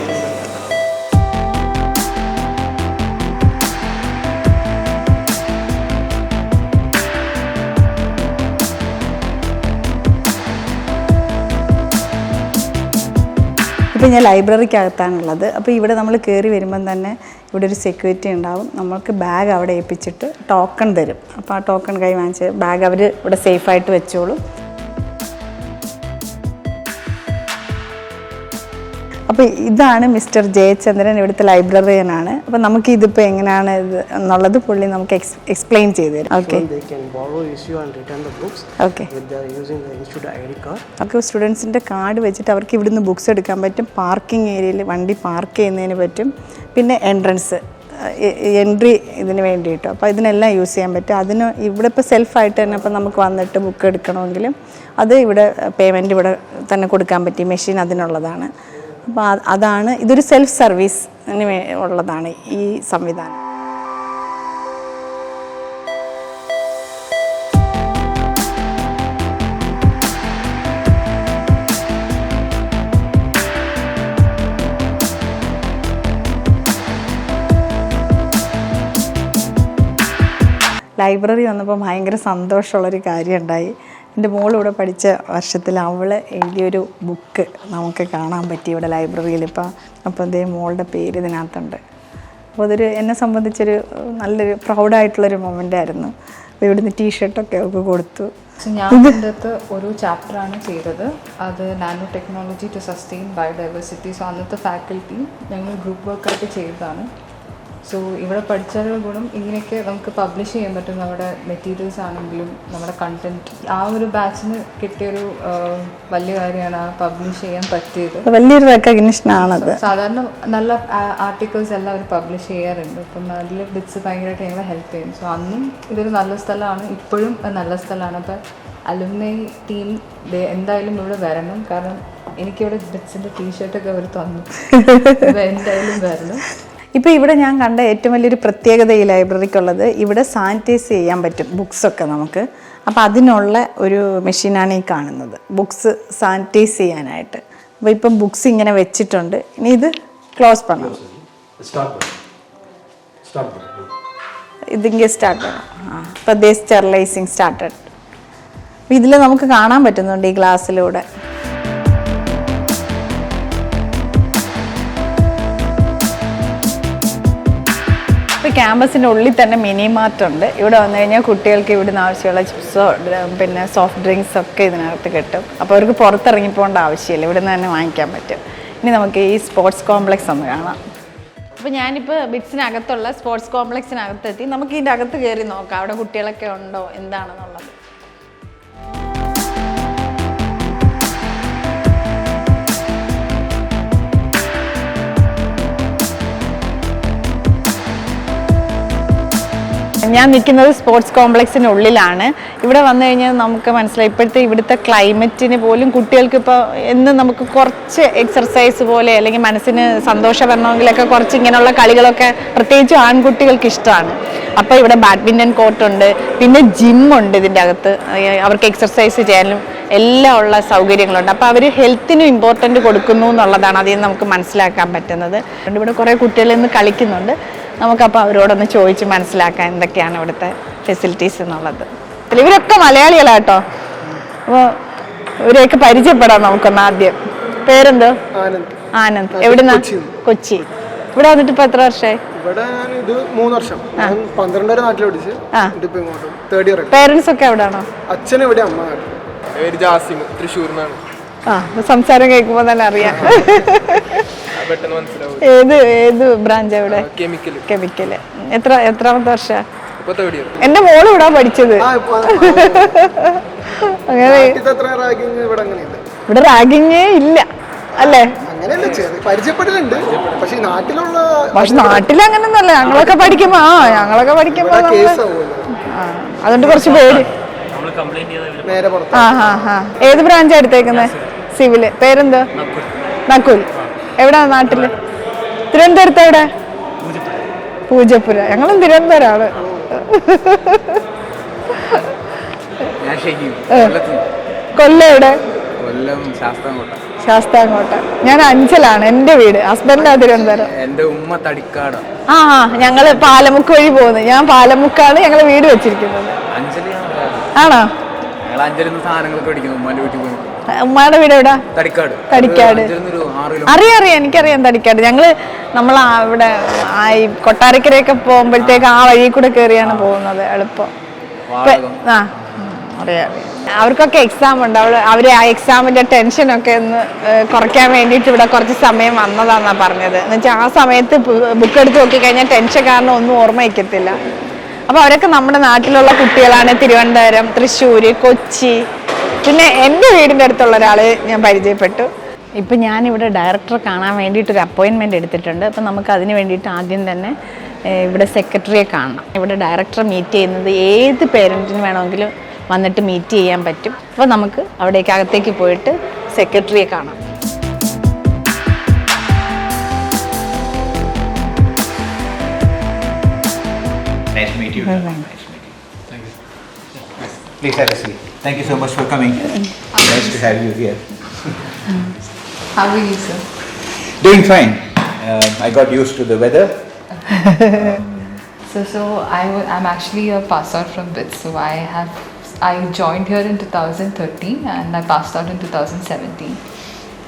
ഇപ്പോൾ ഞാൻ ലൈബ്രറിക്കകത്താണുള്ളത്. അപ്പോൾ ഇവിടെ നമ്മൾ കയറി വരുമ്പം തന്നെ ഇവിടെ ഒരു സെക്യൂരിറ്റി ഉണ്ടാവും. നമ്മൾക്ക് ബാഗ് അവിടെ ഏൽപ്പിച്ചിട്ട് ടോക്കൺ തരും. അപ്പോൾ ആ ടോക്കൺ കൈ വാങ്ങിച്ച് ബാഗ് അവർ ഇവിടെ സേഫായിട്ട് വെച്ചോളും. അപ്പോൾ ഇതാണ് മിസ്റ്റർ ജയചന്ദ്രൻ, ഇവിടുത്തെ ലൈബ്രറിയനാണ്. അപ്പോൾ നമുക്ക് ഇതിപ്പോൾ എങ്ങനെയാണ് ഇത് എന്നുള്ളത് പുള്ളി നമുക്ക് എക്സ്പ്ലെയിൻ ചെയ്തു തരും. Okay, okay. സ്റ്റുഡൻസിൻ്റെ കാർഡ് വെച്ചിട്ട് അവർക്ക് ഇവിടുന്ന് ബുക്സ് എടുക്കാൻ പറ്റും. പാർക്കിംഗ് ഏരിയയിൽ വണ്ടി പാർക്ക് ചെയ്യുന്നതിന് പറ്റും. പിന്നെ എൻട്രി ഇതിന് വേണ്ടിയിട്ട്. അപ്പോൾ ഇതിനെല്ലാം യൂസ് ചെയ്യാൻ പറ്റും. അതിന് ഇവിടെ ഇപ്പോൾ സെൽഫായിട്ട് തന്നെ ഇപ്പോൾ നമുക്ക് വന്നിട്ട് ബുക്ക് എടുക്കണമെങ്കിലും അത് ഇവിടെ പേയ്മെൻറ്റ് ഇവിടെ തന്നെ കൊടുക്കാൻ പറ്റും. മെഷീൻ അതിനുള്ളതാണ്. അപ്പോൾ അതാണ്, ഇതൊരു സെൽഫ് സർവീസിന് ഉള്ളതാണ് ഈ സംവിധാനം. ലൈബ്രറി വന്നപ്പോൾ ഭയങ്കര സന്തോഷമുള്ളൊരു കാര്യം ഉണ്ടായി. എൻ്റെ മോളിവിടെ പഠിച്ച വർഷത്തിൽ അവൾ എഴുതിയൊരു ബുക്ക് നമുക്ക് കാണാൻ പറ്റി ഇവിടെ ലൈബ്രറിയിൽ. അപ്പോൾ അതേ മോളുടെ പേര് ഇതിനകത്തുണ്ട്. അപ്പോൾ അതൊരു എന്നെ സംബന്ധിച്ചൊരു നല്ലൊരു പ്രൗഡായിട്ടുള്ളൊരു മൊമെൻ്റ് ആയിരുന്നു. അപ്പോൾ ഇവിടുന്ന് ടീഷർട്ടൊക്കെ ഒക്കെ കൊടുത്തു. ഞാൻ ഇതിൻ്റെ അകത്ത് ഒരു ചാപ്റ്ററാണ് ചെയ്തത്. അത് nanotechnology to sustain biodiversity. So അന്നത്തെ ഫാക്കൽറ്റി ഞങ്ങൾ ഗ്രൂപ്പ് വർക്കായിട്ട് ചെയ്തതാണ്. സോ ഇവിടെ പഠിച്ചാലുള്ള ഗുണം ഇങ്ങനെയൊക്കെ നമുക്ക് പബ്ലിഷ് ചെയ്യാൻ പറ്റും. നമ്മുടെ മെറ്റീരിയൽസ് ആണെങ്കിലും നമ്മുടെ കണ്ടന്റ് ആ ഒരു ബാച്ചിന് കിട്ടിയൊരു വലിയ കാര്യമാണ് ആ പബ്ലിഷ് ചെയ്യാൻ പറ്റിയത്. വലിയൊരു റെക്കഗ്നിഷനാണത്. സാധാരണ നല്ല ആർട്ടിക്കിൾസ് എല്ലാം അവർ പബ്ലിഷ് ചെയ്യാറുണ്ട്. അപ്പം അതിൽ ബിറ്റ്സ് ഭയങ്കരമായിട്ട് ഞങ്ങളെ ഹെൽപ്പ് ചെയ്യും. സോ അന്നും ഇതൊരു നല്ല സ്ഥലമാണ്, ഇപ്പോഴും നല്ല സ്ഥലമാണ്. അപ്പം അലുമിനി ടീം എന്തായാലും ഇവിടെ വരണം. കാരണം എനിക്കിവിടെ ബിറ്റ്സിൻ്റെ ടീഷർട്ടൊക്കെ അവർ തന്നു. അപ്പോൾ എന്തായാലും വരണം. ഇപ്പോൾ ഇവിടെ ഞാൻ കണ്ട ഏറ്റവും വലിയൊരു പ്രത്യേകത ഈ ലൈബ്രറിക്കുള്ളത്, ഇവിടെ സാനിറ്റൈസ് ചെയ്യാൻ പറ്റും ബുക്സൊക്കെ നമുക്ക്. അപ്പോൾ അതിനുള്ള ഒരു മെഷീനാണ് ഈ കാണുന്നത്, ബുക്സ് സാനിറ്റൈസ് ചെയ്യാനായിട്ട്. അപ്പോൾ ഇപ്പം ബുക്സ് ഇങ്ങനെ വെച്ചിട്ടുണ്ട്. ഇനി ഇത് ക്ലോസ് പണം, ഇതിങ്ങനെ സ്റ്റാർട്ട് ചെയ്യണം. അപ്പോൾ ദേ സ്റ്റെറിലൈസിങ് സ്റ്റാർട്ടഡ്. അപ്പോൾ ഇതിൽ നമുക്ക് കാണാൻ പറ്റുന്നുണ്ട് ഈ ഗ്ലാസ്സിലൂടെ. ക്യാമ്പസിൻ്റെ ഉള്ളിൽ തന്നെ മിനി മാർട്ട് ഉണ്ട്. ഇവിടെ വന്നു കഴിഞ്ഞാൽ കുട്ടികൾക്ക് ഇവിടുന്ന് ആവശ്യമുള്ള ചിപ്സോ പിന്നെ സോഫ്റ്റ് ഡ്രിങ്ക്സ് ഒക്കെ ഇതിനകത്ത് കിട്ടും. അപ്പോൾ അവർക്ക് പുറത്തിറങ്ങി പോകേണ്ട ആവശ്യമില്ല, ഇവിടുന്ന് തന്നെ വാങ്ങിക്കാൻ പറ്റും. ഇനി നമുക്ക് ഈ സ്പോർട്സ് കോംപ്ലക്സ് ഒന്ന് കാണാം. അപ്പോൾ ഞാനിപ്പോൾ ബിറ്റ്സിനകത്തുള്ള സ്പോർട്സ് കോംപ്ലക്സിനകത്തെത്തി. നമുക്ക് ഇതിൻ്റെ അകത്ത് കയറി നോക്കാം അവിടെ കുട്ടികളൊക്കെ ഉണ്ടോ എന്താണെന്നുള്ളത്. ഞാൻ നിൽക്കുന്നത് സ്പോർട്സ് കോംപ്ലക്സിനുള്ളിലാണ്. ഇവിടെ വന്നു കഴിഞ്ഞാൽ നമുക്ക് മനസ്സിലായി ഇപ്പോഴത്തെ ഇവിടുത്തെ ക്ലൈമറ്റിന് പോലും കുട്ടികൾക്ക് ഇപ്പോൾ എന്ന് നമുക്ക് കുറച്ച് എക്സർസൈസ് പോലെ അല്ലെങ്കിൽ മനസ്സിന് സന്തോഷം വരണമെങ്കിലൊക്കെ കുറച്ച് ഇങ്ങനെയുള്ള കളികളൊക്കെ പ്രത്യേകിച്ചും ആൺകുട്ടികൾക്ക് ഇഷ്ടമാണ്. അപ്പോൾ ഇവിടെ ബാഡ്മിൻ്റൺ കോർട്ടുണ്ട്, പിന്നെ ജിമ്മുണ്ട് ഇതിൻ്റെ അകത്ത്, അവർക്ക് എക്സർസൈസ് ചെയ്യാനും എല്ലാം ഉള്ള സൗകര്യങ്ങളുണ്ട്. അപ്പോൾ അവർ ഹെൽത്തിനും ഇമ്പോർട്ടൻ്റ് കൊടുക്കുന്നു എന്നുള്ളതാണ് അതിൽ നമുക്ക് മനസ്സിലാക്കാൻ പറ്റുന്നത്. ഇവിടെ കുറേ കുട്ടികൾ ഇന്ന് കളിക്കുന്നുണ്ട്. നമുക്കപ്പോൾ അവരോടൊന്ന് ചോദിച്ച് മനസ്സിലാക്കാം എന്തൊക്കെയാണ് ഇവിടുത്തെ ഫെസിലിറ്റീസ് എന്നുള്ളത്. ഇവരൊക്കെ മലയാളികളാട്ടോ. അപ്പോൾ ഇവരെയൊക്കെ പരിചയപ്പെടാം നമുക്കൊന്ന് ആദ്യം. പേരെന്തോ? ആനന്ദ്. എവിടുന്നാ? കൊച്ചി. ഇവിടെ വന്നിട്ട് ഇപ്പോൾ എത്ര വർഷമായി? ഇവിടെ ഞാൻ ഇത് 3 വർഷം. 12 വരെ നാട്ടിൽ പഠിച്ച് ഇതിപ്പോ ഇങ്ങോട്ട് 3rd ഇയർ. പേരൻസ് ഒക്കെ എവിടെയാണോ? അച്ഛൻ എവിടെ, അമ്മ ജാസിം, തൃശ്ശൂരിന്നാണ്. സംസാരം കേൾക്കുമ്പോൾ തന്നെ അറിയാം. ഏത് ബ്രാഞ്ച്? എവിടെ? കെമിക്കല്. എത്രാമത്തെ വർഷ? എന്റെ മോള് ഇവിടെ പഠിച്ചത്. അങ്ങനെ ഇവിടെ റാഗിങ്ങേ ഇല്ല അല്ലേ? പക്ഷെ നാട്ടിൽ അങ്ങനെയൊന്നുമല്ല. ഞങ്ങളൊക്കെ പഠിക്കുമ്പോ അതുകൊണ്ട് കുറച്ച് പേര്. ഏത് ബ്രാഞ്ചാ എടുത്തേക്കുന്നത്? സിവില്. പേരെന്തോ? നക്കുൽ. എവിടാ നാട്ടില്? തിരുവനന്തപുരത്ത്. എവിടെ? പൂജപ്പുര. ഞങ്ങളും തിരുവനന്തപുരമാണ്. കൊല്ലം എവിടെ? ശാസ്താംകോട്ട. ഞാൻ അഞ്ചലാണ് എന്റെ വീട്. ഹസ്ബൻഡാ തിരുവനന്തപുരം. എന്റെ ഉമ്മ തടിക്കാട്. ഞങ്ങള് പാലമുക്ക് വഴി പോകുന്നത്. ഞാൻ പാലമുക്കാണ് ഞങ്ങള് വീട് വെച്ചിരിക്കുന്നത്. ആണോ? ഉമ്മയുടെ വീട് എവിടാ? തടിക്കാട്. അറിയാം, എനിക്കറിയാം തടിക്കാട്. നമ്മൾ ഇവിടെ കൊട്ടാരക്കരയൊക്കെ പോകുമ്പോഴത്തേക്ക് ആ വഴി കൂടെ കയറിയാണ് പോകുന്നത്. എളുപ്പം. അറിയാം. അവർക്കൊക്കെ എക്സാം ഉണ്ട്. അവര് ആ എക്സാമിന്റെ ടെൻഷനൊക്കെ ഒന്ന് കുറയ്ക്കാൻ വേണ്ടിയിട്ട് ഇവിടെ കുറച്ച് സമയം വന്നതാന്നാ പറഞ്ഞത്. എന്നുവെച്ചാൽ ആ സമയത്ത് ബുക്ക് എടുത്ത് നോക്കിക്കഴിഞ്ഞാൽ ടെൻഷൻ കാരണം ഒന്നും ഓർമ്മ വയ്ക്കത്തില്ല. അപ്പോൾ അവരൊക്കെ നമ്മുടെ നാട്ടിലുള്ള കുട്ടികളാണ്. തിരുവനന്തപുരം, തൃശ്ശൂര്, കൊച്ചി. പിന്നെ എൻ്റെ വീടിൻ്റെ അടുത്തുള്ള ഒരാൾ ഞാൻ പരിചയപ്പെട്ടു. ഇപ്പം ഞാനിവിടെ ഡയറക്ടറെ കാണാൻ വേണ്ടിയിട്ടൊരു അപ്പോയിൻമെൻ്റ് എടുത്തിട്ടുണ്ട്. അപ്പം നമുക്ക് അതിന് വേണ്ടിയിട്ട് ആദ്യം തന്നെ ഇവിടെ സെക്രട്ടറിയെ കാണണം. ഇവിടെ ഡയറക്ടറെ മീറ്റ് ചെയ്യുന്നത് ഏത് പേരൻറ്റിന് വേണമെങ്കിലും വന്നിട്ട് മീറ്റ് ചെയ്യാൻ പറ്റും. അപ്പോൾ നമുക്ക് അവിടേക്ക് അകത്തേക്ക് പോയിട്ട് സെക്രട്ടറിയെ കാണാം. Nice to meet you. Nice to meet you. Thank you. Please have a seat. Thank you so much for coming. Nice to have you here. How are you, sir? Doing fine. I got used to the weather. I'm actually a pass out from BITS. So I joined here in 2013 and I passed out in 2017.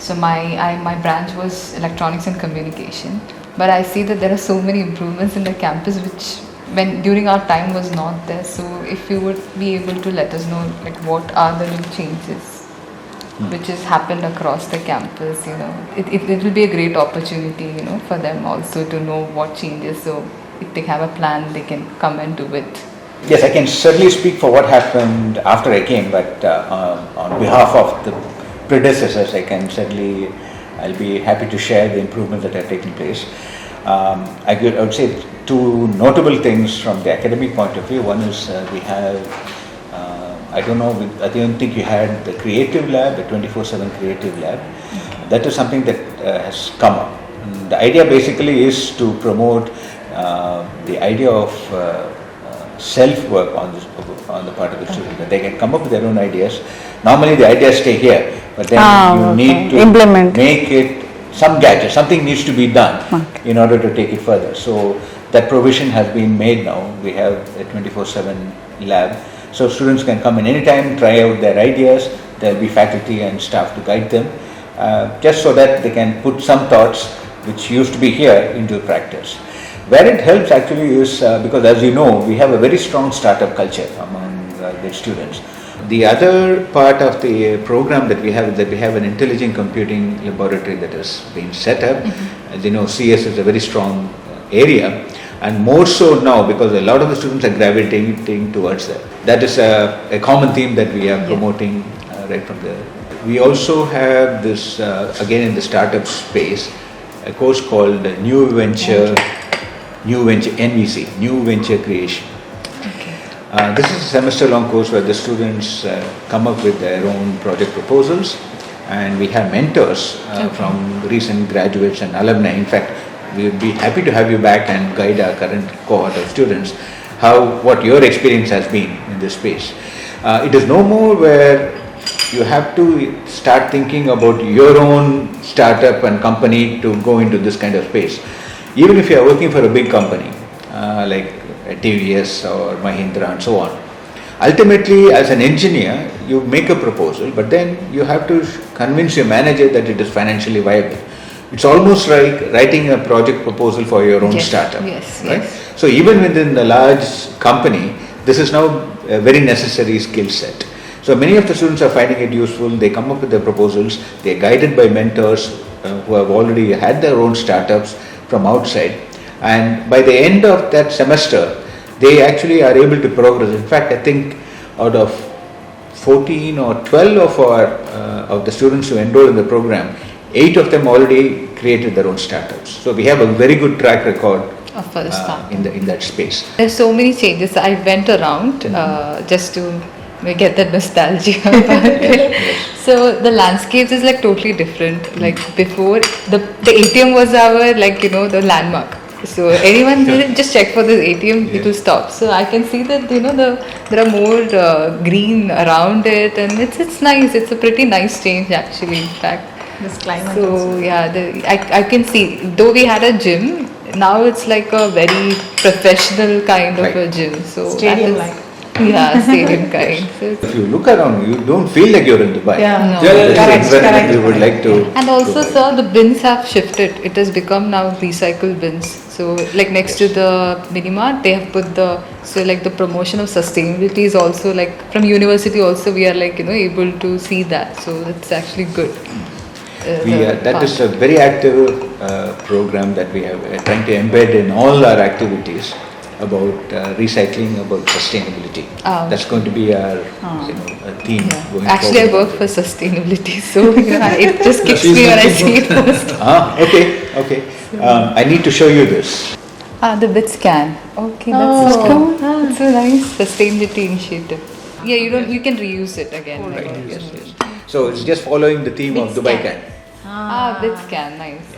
So my branch was electronics and communication. But I see that there are so many improvements in the campus which during our time was not there. So if you would be able to let us know like what are the new changes which has happened across the campus, it will be a great opportunity, for them also to know what changes. So if they have a plan, they can come and do it. Yes, I can certainly speak for what happened after I came, but on behalf of the predecessors, I'll be happy to share the improvements that have taken place. I would say two notable things from the academic point of view. One is we have, I don't think you had the creative lab, the 24/7 creative lab. That is something that has come up. The idea basically is to promote the idea of self-work on the part of the student, that they can come up with their own ideas. Normally the ideas stay here, but then you need to implement, make it some gadget, something needs to be done in order to take it further. So that provision has been made now. We have a 24/7 lab, so students can come in anytime, try out their ideas. There will be faculty and staff to guide them, just so that they can put some thoughts which used to be here into practice. Where it helps actually is because, as you know, we have a very strong startup culture among the students. The other part of the program that we have is that we have an intelligent computing laboratory that has been set up. As you know, CS is a very strong area, and more so now because a lot of the students are gravitating towards that. That is a common theme that we are promoting right from there. We also have this, again in the startup space, a course called New Venture NVC, New Venture Creation. This is a semester-long course where the students come up with their own project proposals, and we have mentors from recent graduates and alumni. In fact, we would be happy to have you back and guide our current cohort of students what your experience has been in this space. It is no more where you have to start thinking about your own startup and company to go into this kind of space. Even if you are working for a big company like TVS or Mahindra and so on, ultimately as an engineer you make a proposal, but then you have to convince your manager that it is financially viable. It's almost like writing a project proposal for your own startup. Right? So even within the large company, this is now a very necessary skill set. So many of the students are finding it useful. They come up with their proposals. They are guided by mentors who have already had their own startups from outside. And by the end of that semester, they actually are able to progress. In fact, I think out of 14 or 12 of the students who enrolled in the program, 8 of them already created their own startups. So we have a very good track record in that space. There's so many changes. I went around just to get that nostalgia about it. So the landscapes is like totally different. Like before, the ATM was our the landmark. So anyone just check for this ATM, it will stop. So I can see that there are more green around it, and it's nice. It's a pretty nice change actually. In fact, this climate. So I can see. Though we had a gym, now it's like a very professional kind of a gym. So Stadium like. Yeah, stadium kind. So If you look around, you don't feel like you're in Dubai. No. Correct. We would like to. And also, sir, the bins have shifted. It has become now recycle bins. So, like next to the Minimart, they have put the promotion of sustainability is also like from university. Also, we are able to see that. So it's actually good. That is a very active program that we have trying to embed in all our activities about recycling, about sustainability. That's going to be our theme going Actually, forward. I work for sustainability, so it just kicks me when I see it first. Okay. I need to show you this. The BITS can. Okay, that's so cool. It's so nice sustainability initiative. Yeah, you can reuse it again. Right. Yes. So it's just following the theme of Dubai Can. BITS can. Nice.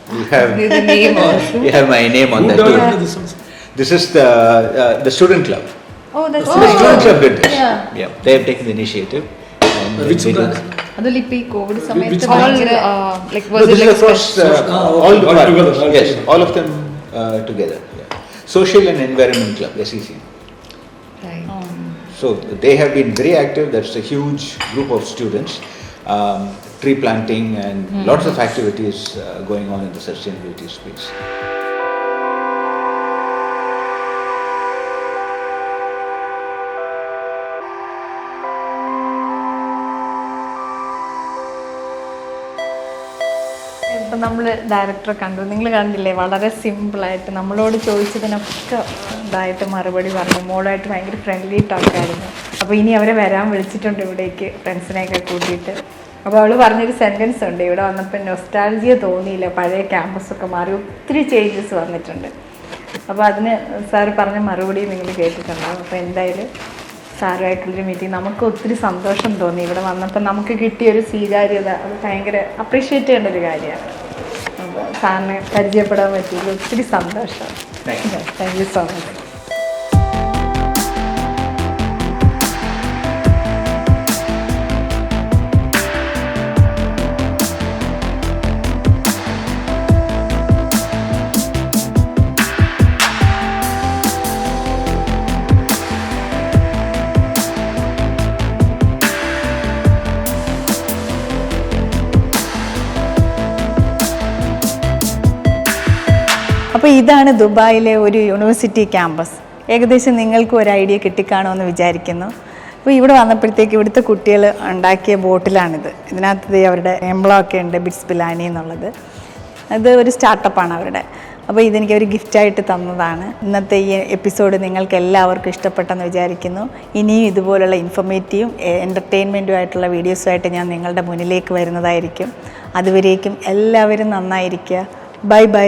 You have The name also. you have my name on that too. This is the student club. Oh, that's The student club did this. Yeah. They have taken the initiative. And Which they did- branch? അതിൽ ഇപ്പോൾ ഈ Covid സമയത്ത് Which ഭയങ്കര like No, was this it is like across all all together, all Yes, together. all of them together. Yeah. Social and Environment Club, SEC. Right. So they have been very active. That's a huge group of students. Tree planting and lots of activities going on in the sustainability space. ഇപ്പം നമ്മൾ ഡയറക്ടറെ കണ്ടു, നിങ്ങൾ കണ്ടില്ലേ, വളരെ സിമ്പിളായിട്ട് നമ്മളോട് ചോദിച്ചതിനൊക്കെ ഇതായിട്ട് മറുപടി പറഞ്ഞു. മോളായിട്ട് ഭയങ്കര ഫ്രണ്ട്ലി ടോക്കായിരുന്നു. അപ്പോൾ ഇനി അവരെ വരാൻ വിളിച്ചിട്ടുണ്ട് ഇവിടേക്ക്, ഫ്രണ്ട്സിനെയൊക്കെ കൂട്ടിയിട്ട്. അപ്പോൾ അവൾ പറഞ്ഞൊരു സെൻറ്റൻസ് ഉണ്ട്, ഇവിടെ വന്നപ്പോൾ നൊസ്റ്റാൾജിയ തോന്നിയില്ല, പഴയ ക്യാമ്പസൊക്കെ മാറി ഒത്തിരി ചേഞ്ചസ് വന്നിട്ടുണ്ട്. അപ്പോൾ അതിന് സാറ് പറഞ്ഞ മറുപടി നിങ്ങൾ കേട്ടിട്ടുണ്ടാകും. അപ്പോൾ എന്തായാലും സാറുമായിട്ടുള്ളൊരു മീറ്റിംഗ് നമുക്ക് ഒത്തിരി സന്തോഷം തോന്നി. ഇവിടെ വന്നപ്പോൾ നമുക്ക് കിട്ടിയൊരു സ്വീകാര്യത അത് ഭയങ്കര അപ്രീഷിയേറ്റ് ചെയ്യേണ്ട ഒരു കാര്യമാണ്. അപ്പോൾ സാറിനെ പരിചയപ്പെടാൻ പറ്റിയതിൽ ഒത്തിരി സന്തോഷം. Thank you so much. അപ്പോൾ ഇതാണ് ദുബായിലെ ഒരു യൂണിവേഴ്സിറ്റി ക്യാമ്പസ്. ഏകദേശം നിങ്ങൾക്കും ഒരു ഐഡിയ കിട്ടിക്കാണുമെന്ന് വിചാരിക്കുന്നു. അപ്പോൾ ഇവിടെ വന്നപ്പോഴത്തേക്ക് ഇവിടുത്തെ കുട്ടികൾ ഉണ്ടാക്കിയ ബോട്ടിലാണിത്. ഇതിനകത്ത് അവരുടെ എംബ്ലമൊക്കെ ഉണ്ട്, ബിറ്റ്സ് പിലാനി എന്നുള്ളത്. അത് ഒരു സ്റ്റാർട്ടപ്പാണ് അവരുടെ. അപ്പോൾ ഇതെനിക്ക് ഒരു ഗിഫ്റ്റായിട്ട് തന്നതാണ്. ഇന്നത്തെ ഈ എപ്പിസോഡ് നിങ്ങൾക്ക് എല്ലാവർക്കും ഇഷ്ടപ്പെട്ടെന്ന് വിചാരിക്കുന്നു. ഇനിയും ഇതുപോലുള്ള ഇൻഫോർമേറ്റീവും എൻ്റർടൈൻമെൻറ്റുമായിട്ടുള്ള വീഡിയോസുമായിട്ട് ഞാൻ നിങ്ങളുടെ മുന്നിലേക്ക് വരുന്നതായിരിക്കും. അതുവരേക്കും എല്ലാവരും നന്നായിരിക്കുക. Bye bye.